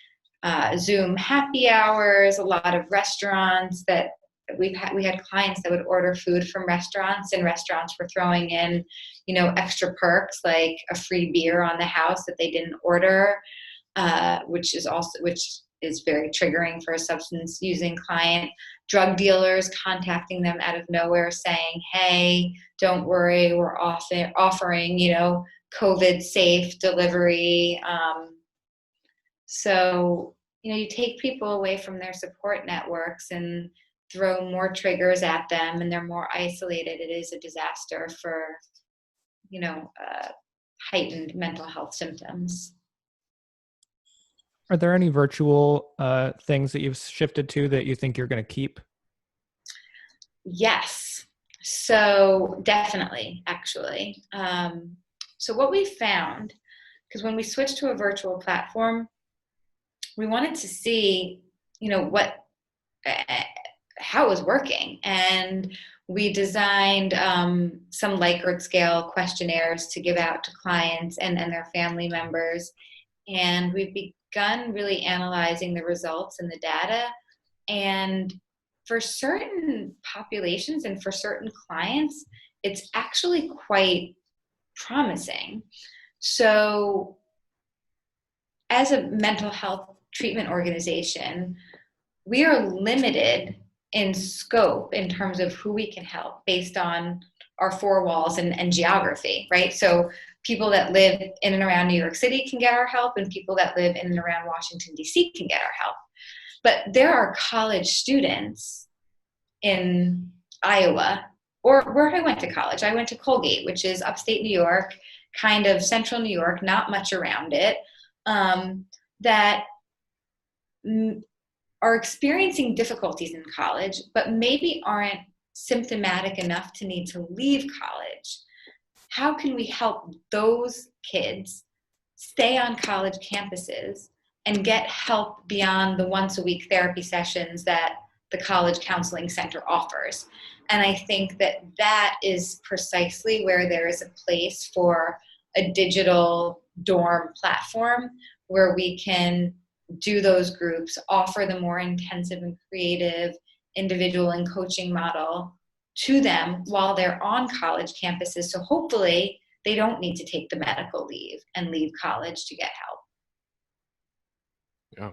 Zoom happy hours, a lot of restaurants that we had clients that would order food from restaurants, and restaurants were throwing in, extra perks like a free beer on the house that they didn't order, which is very triggering for a substance using client. Drug dealers contacting them out of nowhere saying, hey, don't worry, we're offering, COVID safe delivery. So, you take people away from their support networks and throw more triggers at them, and they're more isolated. It is a disaster for, heightened mental health symptoms. Are there any virtual things that you've shifted to that you think you're going to keep? Yes. So definitely, actually. So what we found, because when we switched to a virtual platform, we wanted to see, how it was working. And we designed some Likert scale questionnaires to give out to clients and their family members. And we've begun really analyzing the results and the data. And for certain populations and for certain clients, it's actually quite promising. So as a mental health treatment organization, we are limited in scope in terms of who we can help based on our 4 walls and geography, right? So people that live in and around New York City can get our help, and people that live in and around Washington, D.C. can get our help. But there are college students in Iowa, or where I went to college. I went to Colgate, which is upstate New York, kind of central New York, not much around it, that are experiencing difficulties in college, but maybe aren't symptomatic enough to need to leave college. How can we help those kids stay on college campuses and get help beyond the once-a-week therapy sessions that the College Counseling Center offers? And I think that is precisely where there is a place for a digital dorm platform where we can do those groups, offer the more intensive and creative individual and coaching model to them while they're on college campuses. So hopefully they don't need to take the medical leave and leave college to get help. Yeah.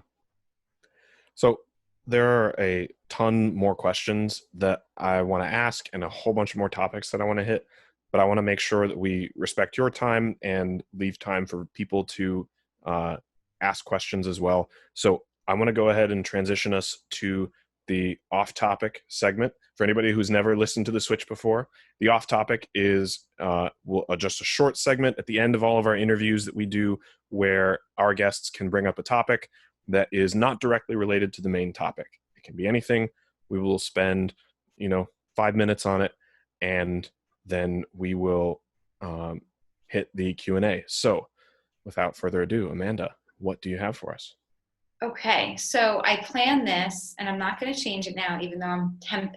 So there are a ton more questions that I want to ask and a whole bunch more topics that I want to hit, but I want to make sure that we respect your time and leave time for people to ask questions as well. So I want to go ahead and transition us to the off-topic segment. For anybody who's never listened to The Switch before, the off-topic is just a short segment at the end of all of our interviews that we do where our guests can bring up a topic that is not directly related to the main topic. It can be anything. We will spend, 5 minutes on it, and then we will hit the Q&A. So without further ado, Amanda, what do you have for us? Okay, so I planned this, and I'm not going to change it now, even though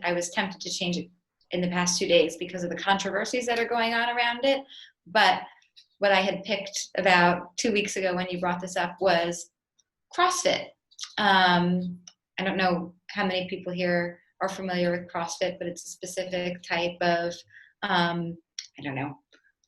I was tempted to change it in the past 2 days because of the controversies that are going on around it. But what I had picked about 2 weeks ago when you brought this up was CrossFit. I don't know how many people here are familiar with CrossFit, but it's a specific type of,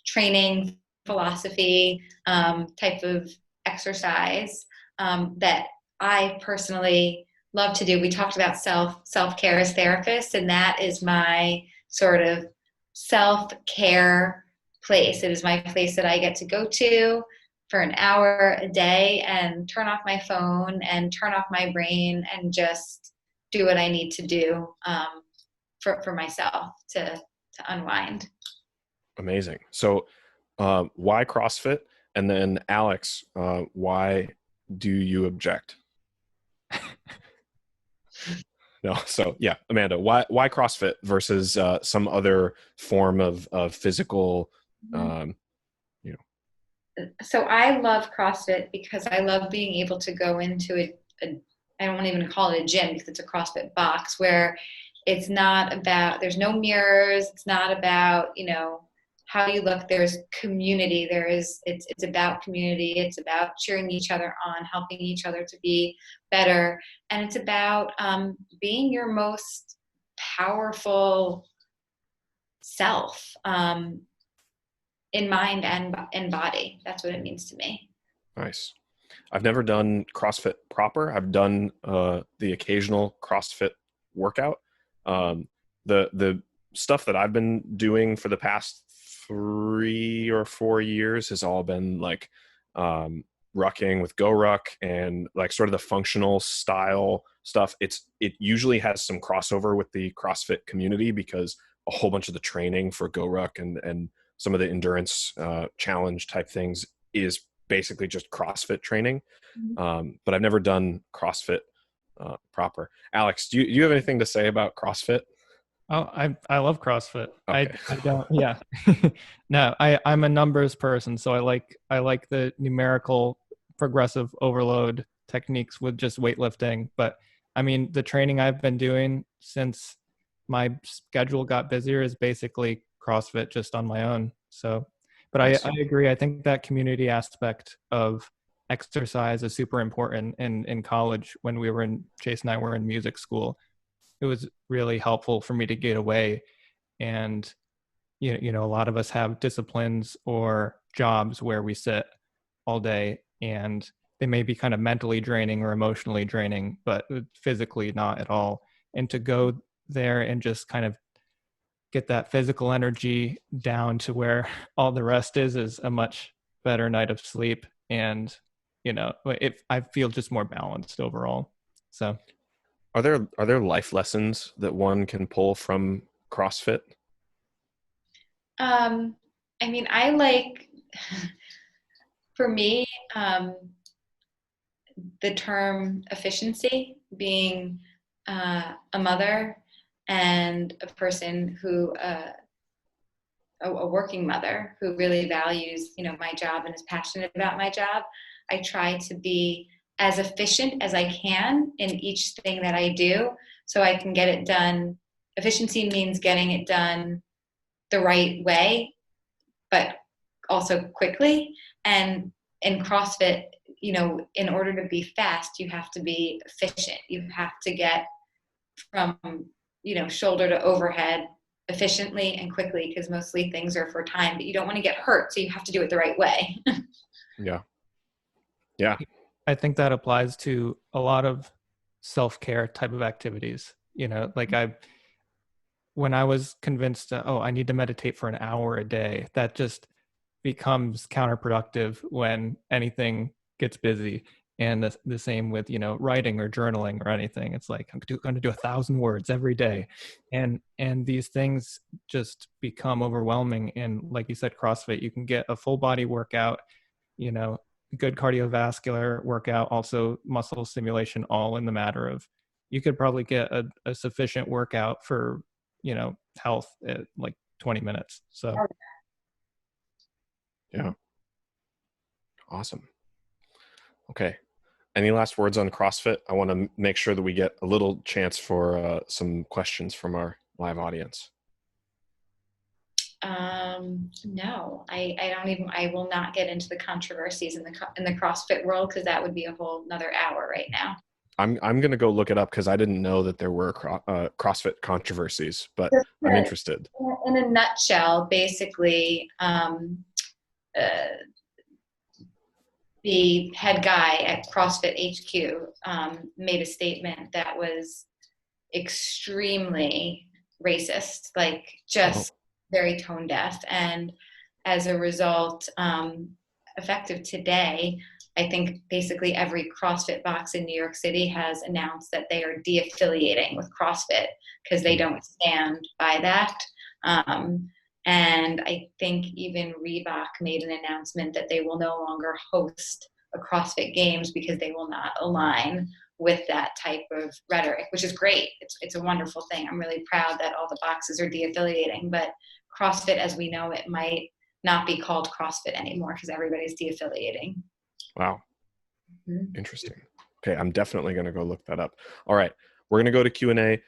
training philosophy, type of exercise that I personally love to do. We talked about self-care as therapists, and that is my sort of self-care place. It is my place that I get to go to for an hour a day and turn off my phone and turn off my brain and just do what I need to do for myself to unwind. Amazing. So Why CrossFit? And then Alex, why do you object? No, so yeah, Amanda, why CrossFit versus some other form of physical, you know? So I love CrossFit because I love being able to go into I don't even call it a gym because it's a CrossFit box where it's not about, there's no mirrors. It's not about, how you look. There's community. It's about community. It's about cheering each other on, helping each other to be better. And it's about being your most powerful self in mind and body. That's what it means to me. Nice. I've never done CrossFit proper. I've done the occasional CrossFit workout. The stuff that I've been doing for the past 3 or 4 years has all been like rucking with GoRuck and like sort of the functional style stuff. It usually has some crossover with the CrossFit community because a whole bunch of the training for GoRuck and some of the endurance challenge type things is basically just CrossFit training. But I've never done CrossFit proper. Alex, do you have anything to say about CrossFit? Oh, I love CrossFit. Okay. I don't, yeah. No, I'm a numbers person, so I like the numerical progressive overload techniques with just weightlifting. But I mean, the training I've been doing since my schedule got busier is basically CrossFit just on my own. So, but I agree. I think that community aspect of exercise is super important in college. When Chase and I were in music school, it was really helpful for me to get away. And a lot of us have disciplines or jobs where we sit all day, and they may be kind of mentally draining or emotionally draining, but physically not at all. And to go there and just kind of get that physical energy down to where all the rest is a much better night of sleep. And I feel just more balanced overall. So Are there life lessons that one can pull from CrossFit? I mean, I like, for me, the term efficiency, being a mother and a person who, a working mother who really values, my job and is passionate about my job. I try to be as efficient as I can in each thing that I do so I can get it done. Efficiency means getting it done the right way, but also quickly. And in CrossFit, in order to be fast, you have to be efficient. You have to get from, shoulder to overhead efficiently and quickly, because mostly things are for time, but you don't want to get hurt. So you have to do it the right way. Yeah. Yeah. I think that applies to a lot of self-care type of activities. When I was convinced, I need to meditate for an hour a day, that just becomes counterproductive when anything gets busy. And the same with, writing or journaling or anything. It's like, I'm going to do 1,000 words every day. And these things just become overwhelming. And like you said, CrossFit, you can get a full body workout, good cardiovascular workout, also muscle stimulation, all in the matter of, you could probably get a sufficient workout for, health at like 20 minutes. So. Yeah. Awesome. Okay. Any last words on CrossFit? I want to make sure that we get a little chance for some questions from our live audience. No, I will not get into the controversies in the CrossFit world, because that would be a whole another hour right now. I'm going to go look it up because I didn't know that there were CrossFit controversies, but I'm interested. In a nutshell, basically, the head guy at CrossFit HQ made a statement that was extremely racist, like just very tone deaf. And as a result, effective today, I think basically every CrossFit box in New York City has announced that they are de-affiliating with CrossFit because they don't stand by that. And I think even Reebok made an announcement that they will no longer host a CrossFit Games because they will not align with that type of rhetoric, which is great. It's a wonderful thing. I'm really proud that all the boxes are de-affiliating, but CrossFit as we know it might not be called CrossFit anymore because everybody's de-affiliating. Wow. Interesting. Okay, I'm definitely going to go look that up. All right, we're going to go to Q&A.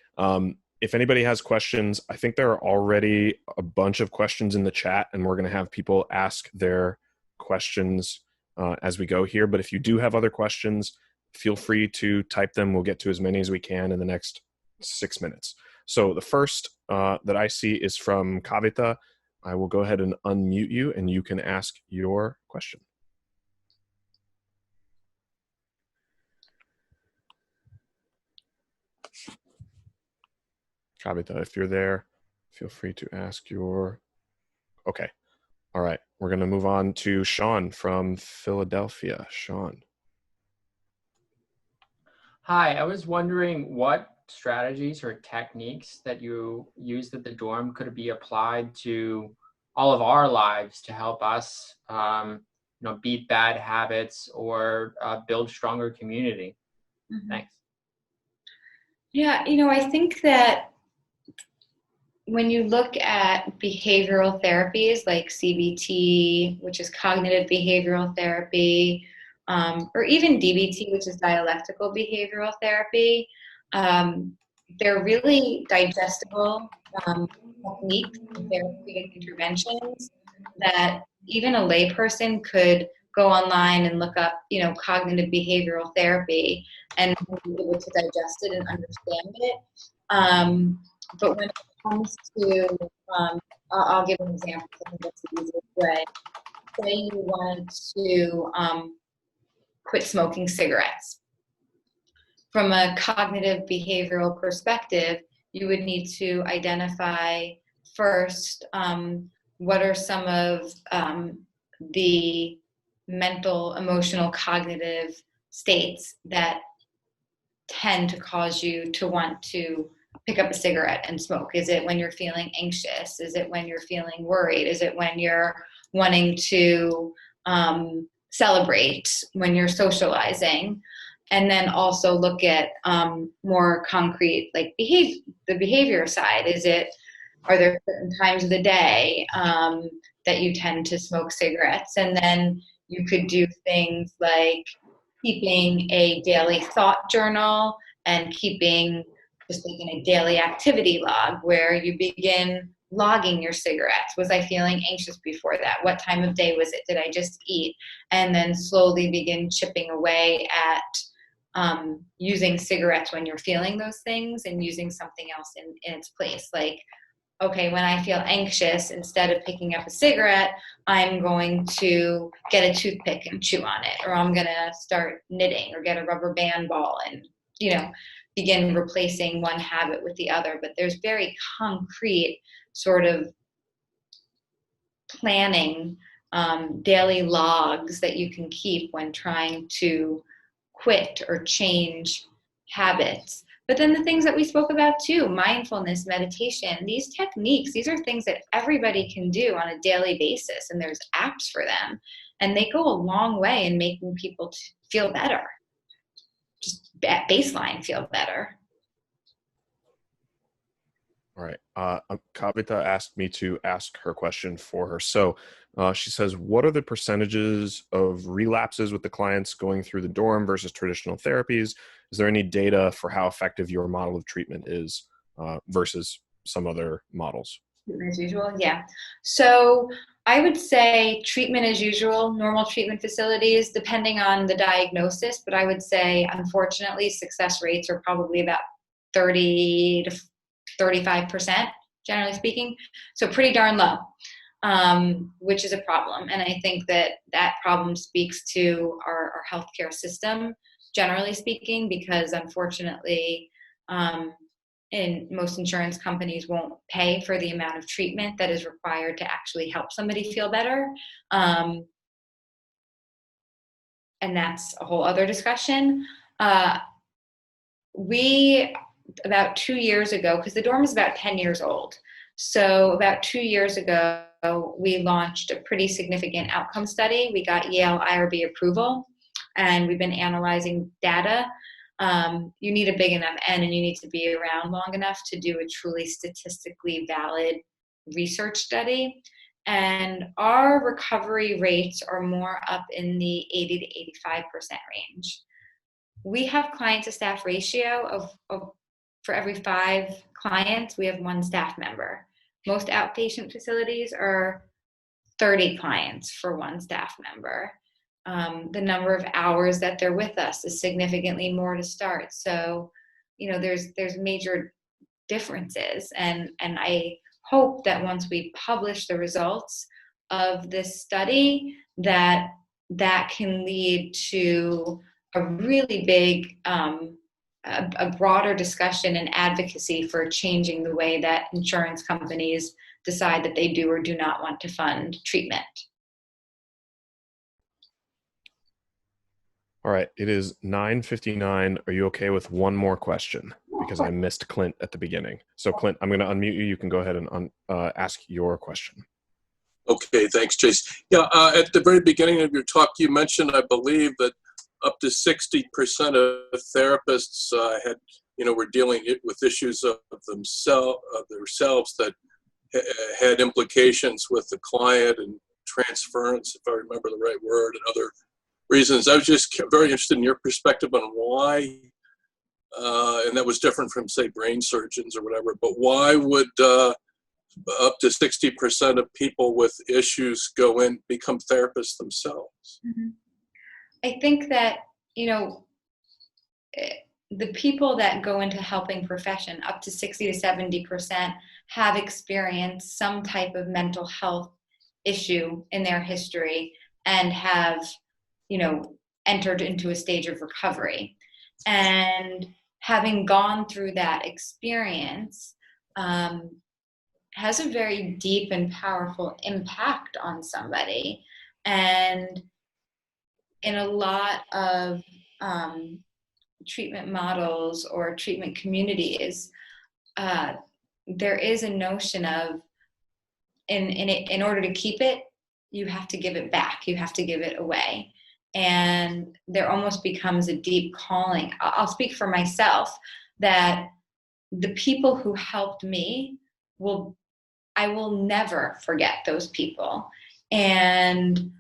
If anybody has questions, I think there are already a bunch of questions in the chat, and we're going to have people ask their questions as we go here. But if you do have other questions, feel free to type them. We'll get to as many as we can in the next 6 minutes. So the first that I see is from Kavita. I will go ahead and unmute you, and you can ask your question. Kavita, if you're there, feel free to ask your... Okay. All right. We're going to move on to Sean from Philadelphia. Sean. Hi, I was wondering what strategies or techniques that you used at the dorm could be applied to all of our lives to help us, beat bad habits or build stronger community. Thanks. Yeah, I think that when you look at behavioral therapies like CBT, which is cognitive behavioral therapy, or even DBT, which is dialectical behavioral therapy, they're really digestible techniques and therapeutic interventions that even a layperson could go online and look up, cognitive behavioral therapy and be able to digest it and understand it. But when it comes to, I'll give an example. I think that's the easiest way. Say you want to quit smoking cigarettes. From a cognitive behavioral perspective, you would need to identify first what are some of the mental, emotional, cognitive states that tend to cause you to want to pick up a cigarette and smoke. Is it when you're feeling anxious? Is it when you're feeling worried? Is it when you're wanting to celebrate, when you're socializing? And then also look at more concrete, like the behavior side. Are there certain times of the day that you tend to smoke cigarettes? And then you could do things like keeping a daily thought journal and just making a daily activity log where you begin logging your cigarettes. Was I feeling anxious before that? What time of day was it? Did I just eat? And then slowly begin chipping away at using cigarettes when you're feeling those things and using something else in its place. Like, okay, when I feel anxious, instead of picking up a cigarette, I'm going to get a toothpick and chew on it, or I'm going to start knitting or get a rubber band ball and, begin replacing one habit with the other. But there's very concrete sort of planning, daily logs that you can keep when trying to quit or change habits. But then the things that we spoke about too, mindfulness, meditation, these techniques, these are things that everybody can do on a daily basis, and there's apps for them, and they go a long way in making people feel better, just at baseline feel better. All right. Kavita asked me to ask her question for her. So she says, what are the percentages of relapses with the clients going through the dorm versus traditional therapies? Is there any data for how effective your model of treatment is versus some other models? As usual, yeah. So I would say treatment as usual, normal treatment facilities, depending on the diagnosis. But I would say, unfortunately, success rates are probably about 30 to 35%, generally speaking. So pretty darn low, which is a problem. And I think that problem speaks to our healthcare system, generally speaking, because unfortunately, most insurance companies won't pay for the amount of treatment that is required to actually help somebody feel better. And that's a whole other discussion. About 2 years ago, because the dorm is about 10 years old, So about 2 years ago, we launched a pretty significant outcome study. We got Yale IRB approval, and we've been analyzing data. You need a big enough N, and you need to be around long enough to do a truly statistically valid research study. And our recovery rates are more up in the 80 to 85% range. We have client to staff ratio of for every 5 clients, we have 1 staff member. Most outpatient facilities are 30 clients for 1 staff member. The number of hours that they're with us is significantly more to start. So, there's major differences. And I hope that once we publish the results of this study, that can lead to a really big, a broader discussion and advocacy for changing the way that insurance companies decide that they do or do not want to fund treatment. All right, it is 9:59. Are you okay with one more question? Because I missed Clint at the beginning. So Clint, I'm going to unmute you. You can go ahead and ask your question. Okay, thanks, Chase. Yeah, at the very beginning of your talk, you mentioned, I believe, that up to 60% of therapists were dealing with issues of themselves that had implications with the client and transference, if I remember the right word, and other reasons. I was just very interested in your perspective on why, and that was different from, say, brain surgeons or whatever, but why would up to 60% of people with issues go in, become therapists themselves? Mm-hmm. I think that, the people that go into helping profession, up to 60 to 70%, have experienced some type of mental health issue in their history and have, entered into a stage of recovery. And having gone through that experience has a very deep and powerful impact on somebody. And in a lot of treatment models or treatment communities, there is a notion of, in order to keep it, you have to give it back. You have to give it away. And there almost becomes a deep calling. I'll speak for myself, that the people who helped me, I will never forget those people. And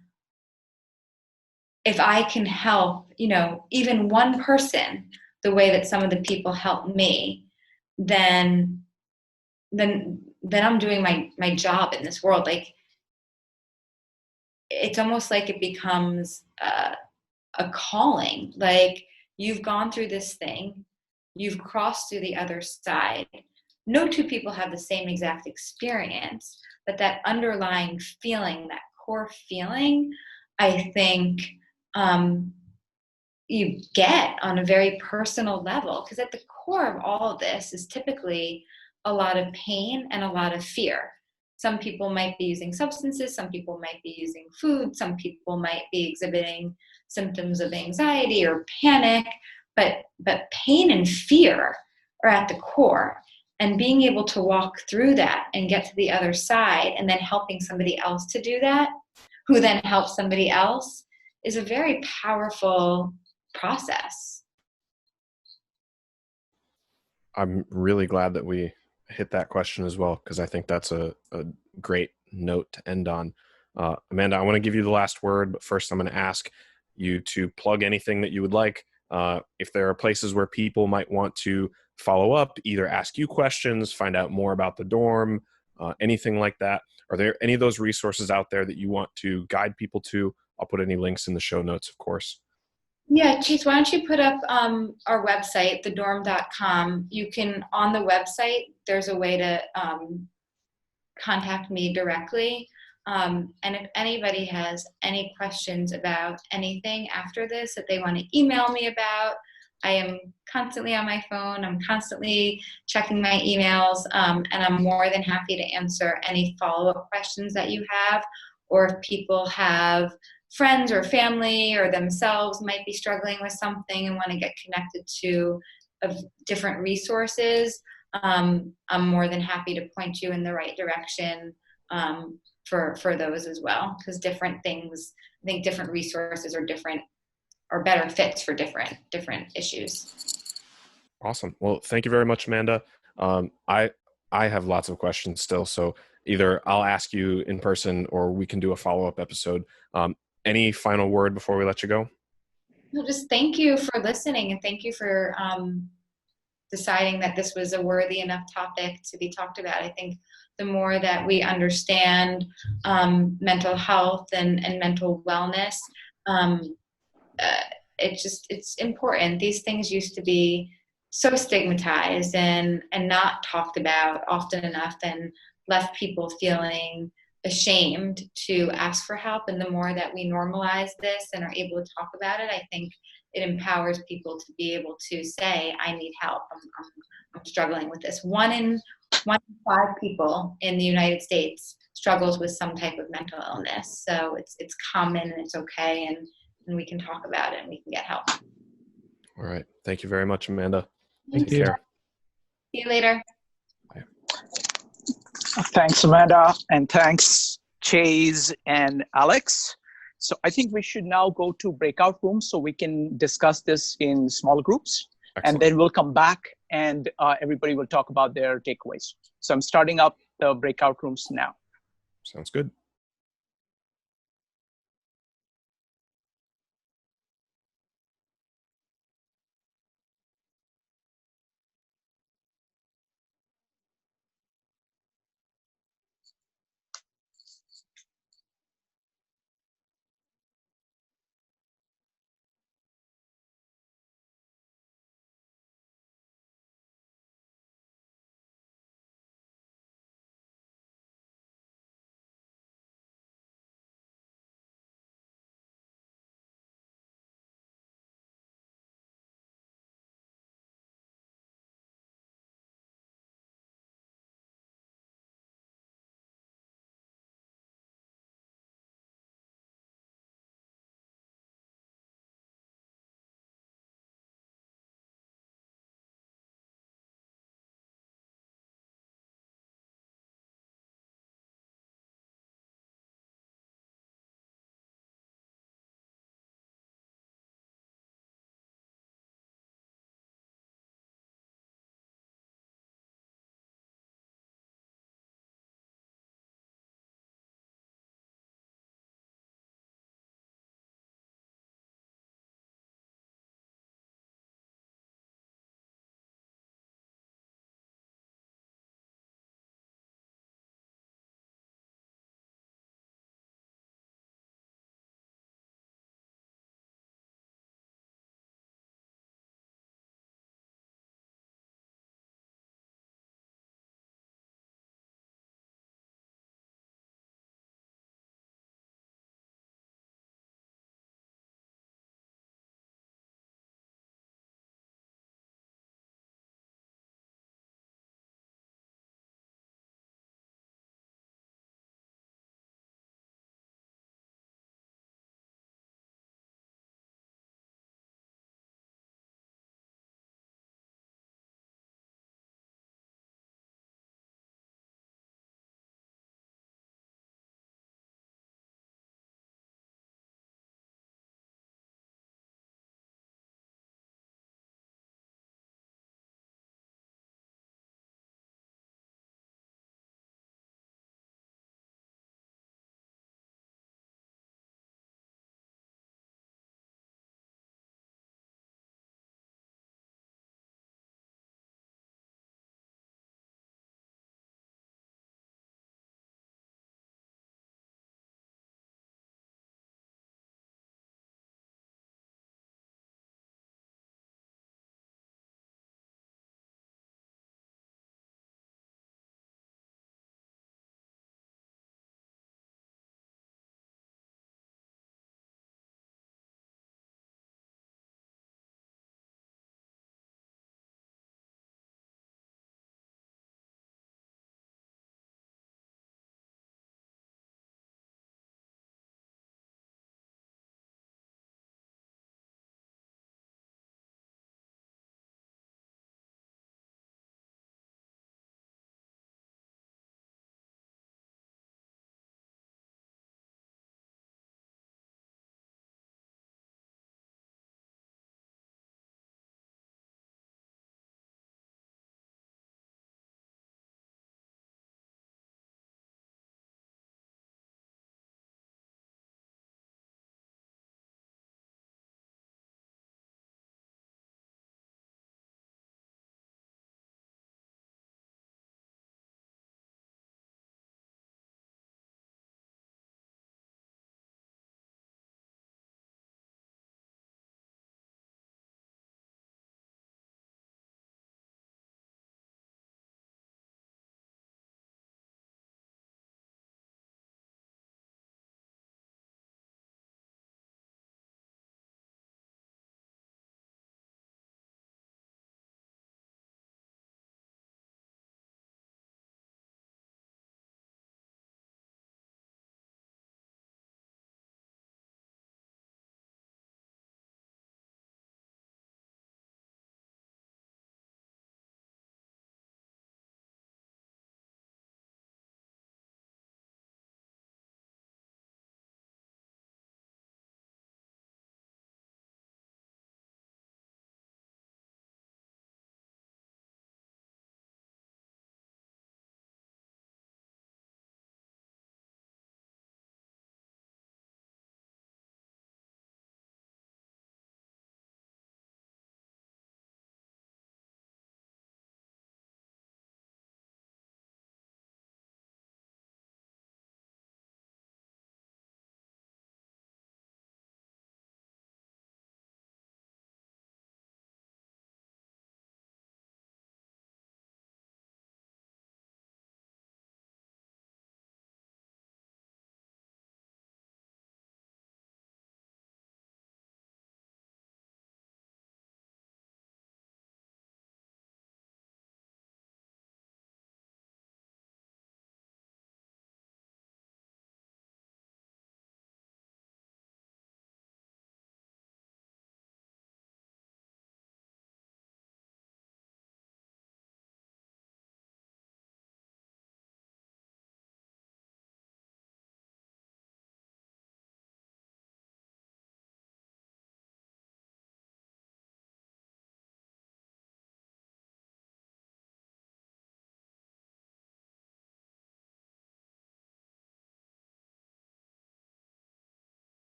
if I can help, even one person the way that some of the people helped me, then I'm doing my job in this world. Like, it's almost like it becomes a calling. Like, you've gone through this thing, you've crossed through the other side. No 2 people have the same exact experience, but that underlying feeling, that core feeling, I think you get on a very personal level, because at the core of all of this is typically a lot of pain and a lot of fear. Some people might be using substances, some people might be using food, some people might be exhibiting symptoms of anxiety or panic, but pain and fear are at the core. And being able to walk through that and get to the other side, and then helping somebody else to do that, who then helps somebody else, is a very powerful process. I'm really glad that we hit that question as well, because I think that's a great note to end on. Amanda, I want to give you the last word, but first I'm going to ask you to plug anything that you would like. If there are places where people might want to follow up, either ask you questions, find out more about the dorm, anything like that. Are there any of those resources out there that you want to guide people to? I'll put any links in the show notes, of course. Yeah, Chase, why don't you put up our website, thedorm.com. You can, on the website, there's a way to contact me directly. And if anybody has any questions about anything after this that they want to email me about, I am constantly on my phone. I'm constantly checking my emails, and I'm more than happy to answer any follow-up questions that you have, or if people have friends or family or themselves might be struggling with something and want to get connected to different resources. I'm more than happy to point you in the right direction for those as well, because different things, I think different resources are different or better fits for different issues. Awesome. Well, thank you very much, Amanda. I have lots of questions still, so either I'll ask you in person or we can do a follow-up episode. Any final word before we let you go? Well, just thank you for listening, and thank you for deciding that this was a worthy enough topic to be talked about. I think the more that we understand mental health and mental wellness, it's important. These things used to be so stigmatized and not talked about often enough, and left people feeling ashamed to ask for help. And the more that we normalize this and are able to talk about it, I think it empowers people to be able to say, I need help. I'm struggling with this. One in 5 people in the United States struggles with some type of mental illness. So it's common and it's okay, and we can talk about it and we can get help. All right. Thank you very much, Amanda. Thank Take you. care. See you later. Thanks, Amanda, and thanks, Chase and Alex. So I think we should now go to breakout rooms so we can discuss this in small groups. Excellent. And then we'll come back and everybody will talk about their takeaways. So I'm starting up the breakout rooms now. Sounds good.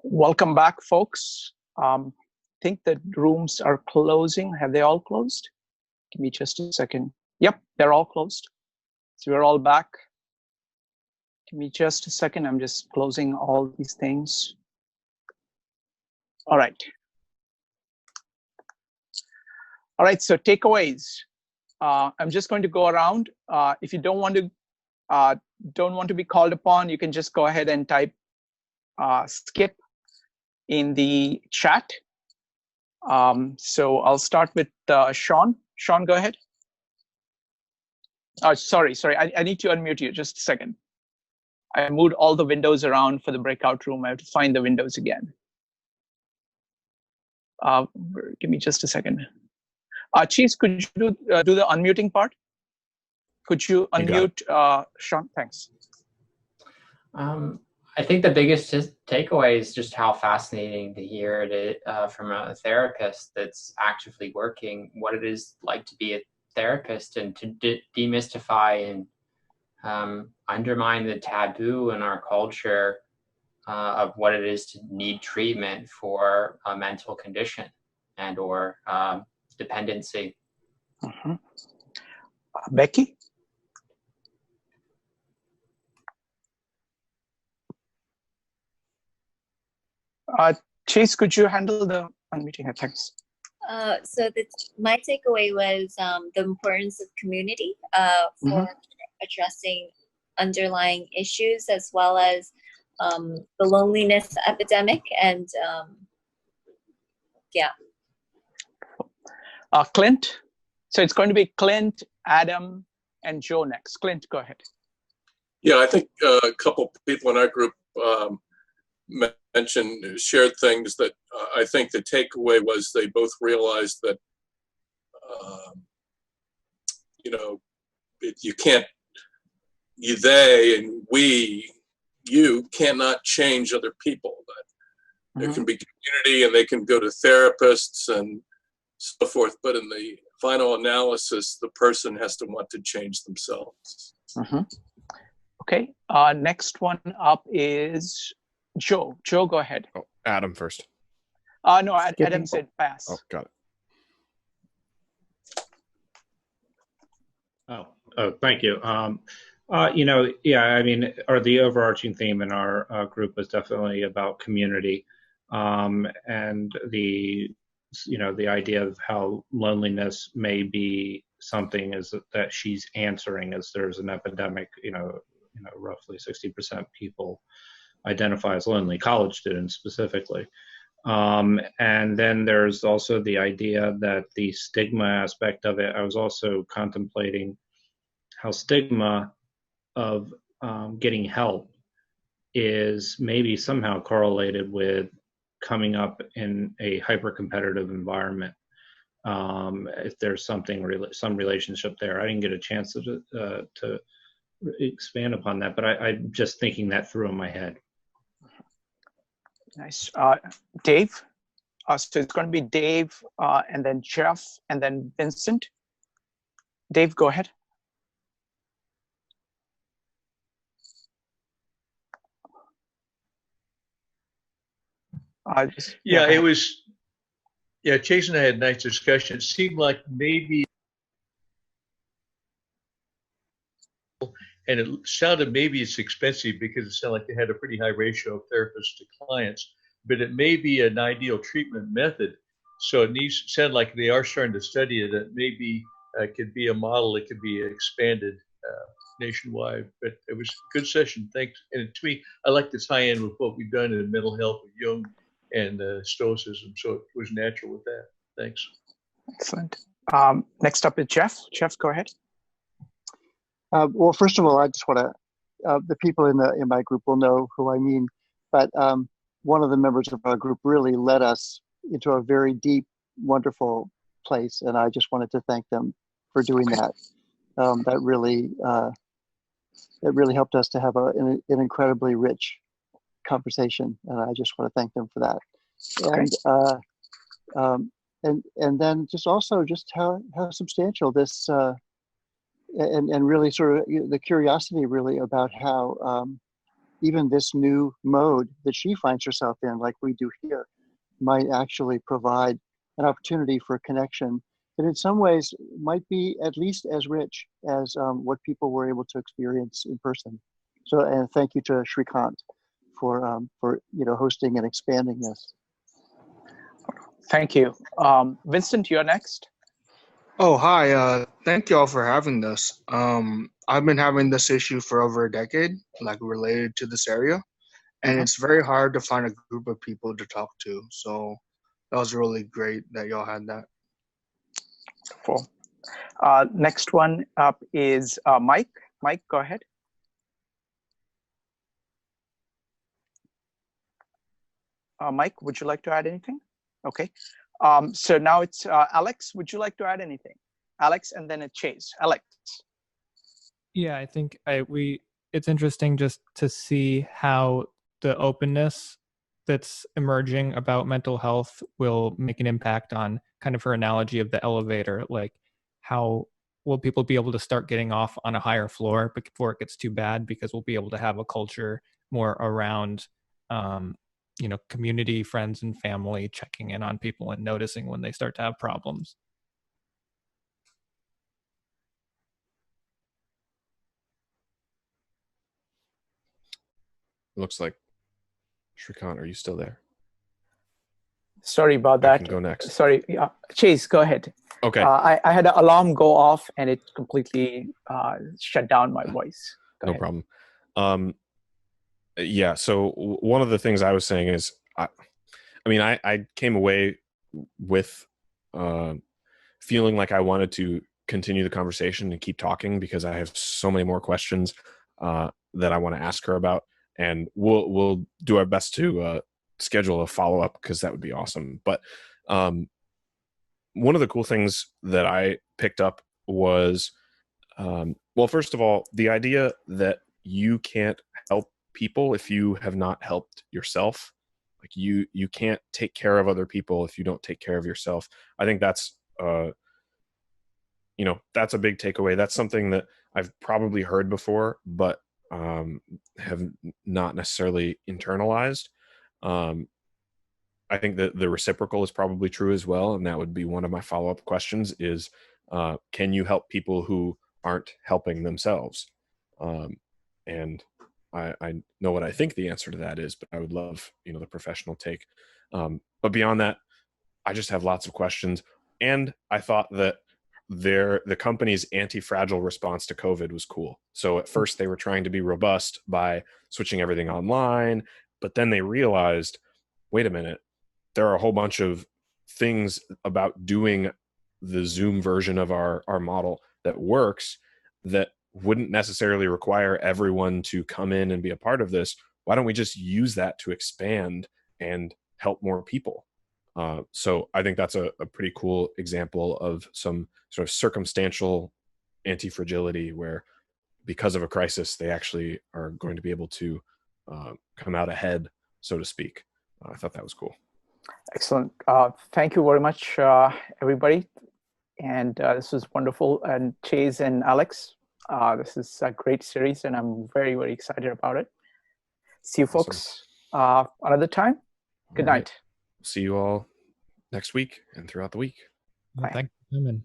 Welcome back, folks. I think the rooms are closing. Have they all closed? Give me just a second. Yep, they're all closed. So we're all back. Give me just a second. I'm just closing all these things. All right. All right, so takeaways. I'm just going to go around. If you don't want to be called upon, you can just go ahead and type skip in the chat. So I'll start with Sean. Sean, go ahead. Sorry. I need to unmute you. Just a second. I moved all the windows around for the breakout room. I have to find the windows again. Give me just a second. Cheese, could you do the unmuting part? Could you unmute Sean? Thanks. I think the biggest takeaway is just how fascinating to hear it from a therapist that's actively working, what it is like to be a therapist, and to demystify and undermine the taboo in our culture of what it is to need treatment for a mental condition and or dependency. Becky? Chase, could you handle the unmuting? Thanks. So my takeaway was the importance of community for addressing underlying issues, as well as the loneliness epidemic. And yeah. Clint. So it's going to be Clint, Adam, and Joe next. Clint, go ahead. Yeah, I think a couple people in our group shared things that I think the takeaway was they both realized that, they and you cannot change other people. That there can be community and they can go to therapists and so forth, but in the final analysis, the person has to want to change themselves. Okay, next one up is Joe. Joe, go ahead. Oh, Adam first. No, Adam said pass. Oh, got it. Oh, thank you. The overarching theme in our group was definitely about community, and the idea of how loneliness may be something that she's answering, as there's an epidemic. Roughly 60% people identify as lonely, college students specifically. And then there's also the idea that the stigma aspect of it. I was also contemplating how stigma of getting help is maybe somehow correlated with coming up in a hyper-competitive environment. If there's some relationship there. I didn't get a chance to expand upon that, but I'm just thinking that through in my head. Nice. Dave? So it's going to be Dave, and then Jeff, and then Vincent. Dave, go ahead. It was, Chase and I had a nice discussion. It seemed like maybe, and it sounded maybe it's expensive because it sounded like they had a pretty high ratio of therapists to clients, but it may be an ideal treatment method. So it sound like they are starting to study it. That maybe could be a model that could be expanded nationwide. But it was a good session. Thanks. And to me, I like to tie in with what we've done in mental health with Jung and Stoicism. So it was natural with that. Thanks. Excellent. Next up is Jeff. Jeff, go ahead. Well, first of all, I just want to, the people in my group will know who I mean, but one of the members of our group really led us into a very deep, wonderful place, and I just wanted to thank them for doing that. That really, it really helped us to have an incredibly rich conversation, and I just want to thank them for that. And then just also just how substantial this. And really sort of the curiosity really about how even this new mode that she finds herself in, like we do here, might actually provide an opportunity for connection that in some ways might be at least as rich as what people were able to experience in person. So, and thank you to Shrikant for hosting and expanding this. Thank you. Vincent, you're next. Oh, hi. Thank you all for having this. I've been having this issue for over a decade, like related to this area, and it's very hard to find a group of people to talk to. So that was really great that y'all had that. Cool. Next one up is Mike. Mike, go ahead. Mike, would you like to add anything? Okay. So now it's Alex. Would you like to add anything? Alex, and then it's Chase. Alex. Yeah, I think it's interesting just to see how the openness that's emerging about mental health will make an impact on kind of her analogy of the elevator. Like, how will people be able to start getting off on a higher floor before it gets too bad, because we'll be able to have a culture more around community, friends and family checking in on people and noticing when they start to have problems. Looks like Shrikant, are you still there? Sorry about that. I can go next. Sorry, Chase, go ahead. Okay. I had an alarm go off and it completely shut down my voice. Go ahead. Problem. Yeah. So one of the things I was saying is, I came away with feeling like I wanted to continue the conversation and keep talking, because I have so many more questions that I want to ask her about, and we'll do our best to schedule a follow-up, because that would be awesome. But one of the cool things that I picked up was, well, first of all, the idea that you can't help people if you have not helped yourself. Like you can't take care of other people if you don't take care of yourself. I think that's that's a big takeaway. That's something that I've probably heard before, but have not necessarily internalized. I think that the reciprocal is probably true as well, and that would be one of my follow-up questions is, can you help people who aren't helping themselves? And I know what I think the answer to that is, but I would love, the professional take. But beyond that, I just have lots of questions. And I thought that the company's anti-fragile response to COVID was cool. So at first they were trying to be robust by switching everything online, but then they realized, wait a minute, there are a whole bunch of things about doing the Zoom version of our model that works that wouldn't necessarily require everyone to come in and be a part of this. Why don't we just use that to expand and help more people? So I think that's a pretty cool example of some sort of circumstantial anti-fragility where, because of a crisis, they actually are going to be able to come out ahead, so to speak. I thought that was cool. Excellent. Thank you very much, everybody. And this was wonderful. And Chase and Alex, this is a great series, and I'm very, very excited about it. See you folks another time. Good night. See you all next week and throughout the week. Thanks for coming.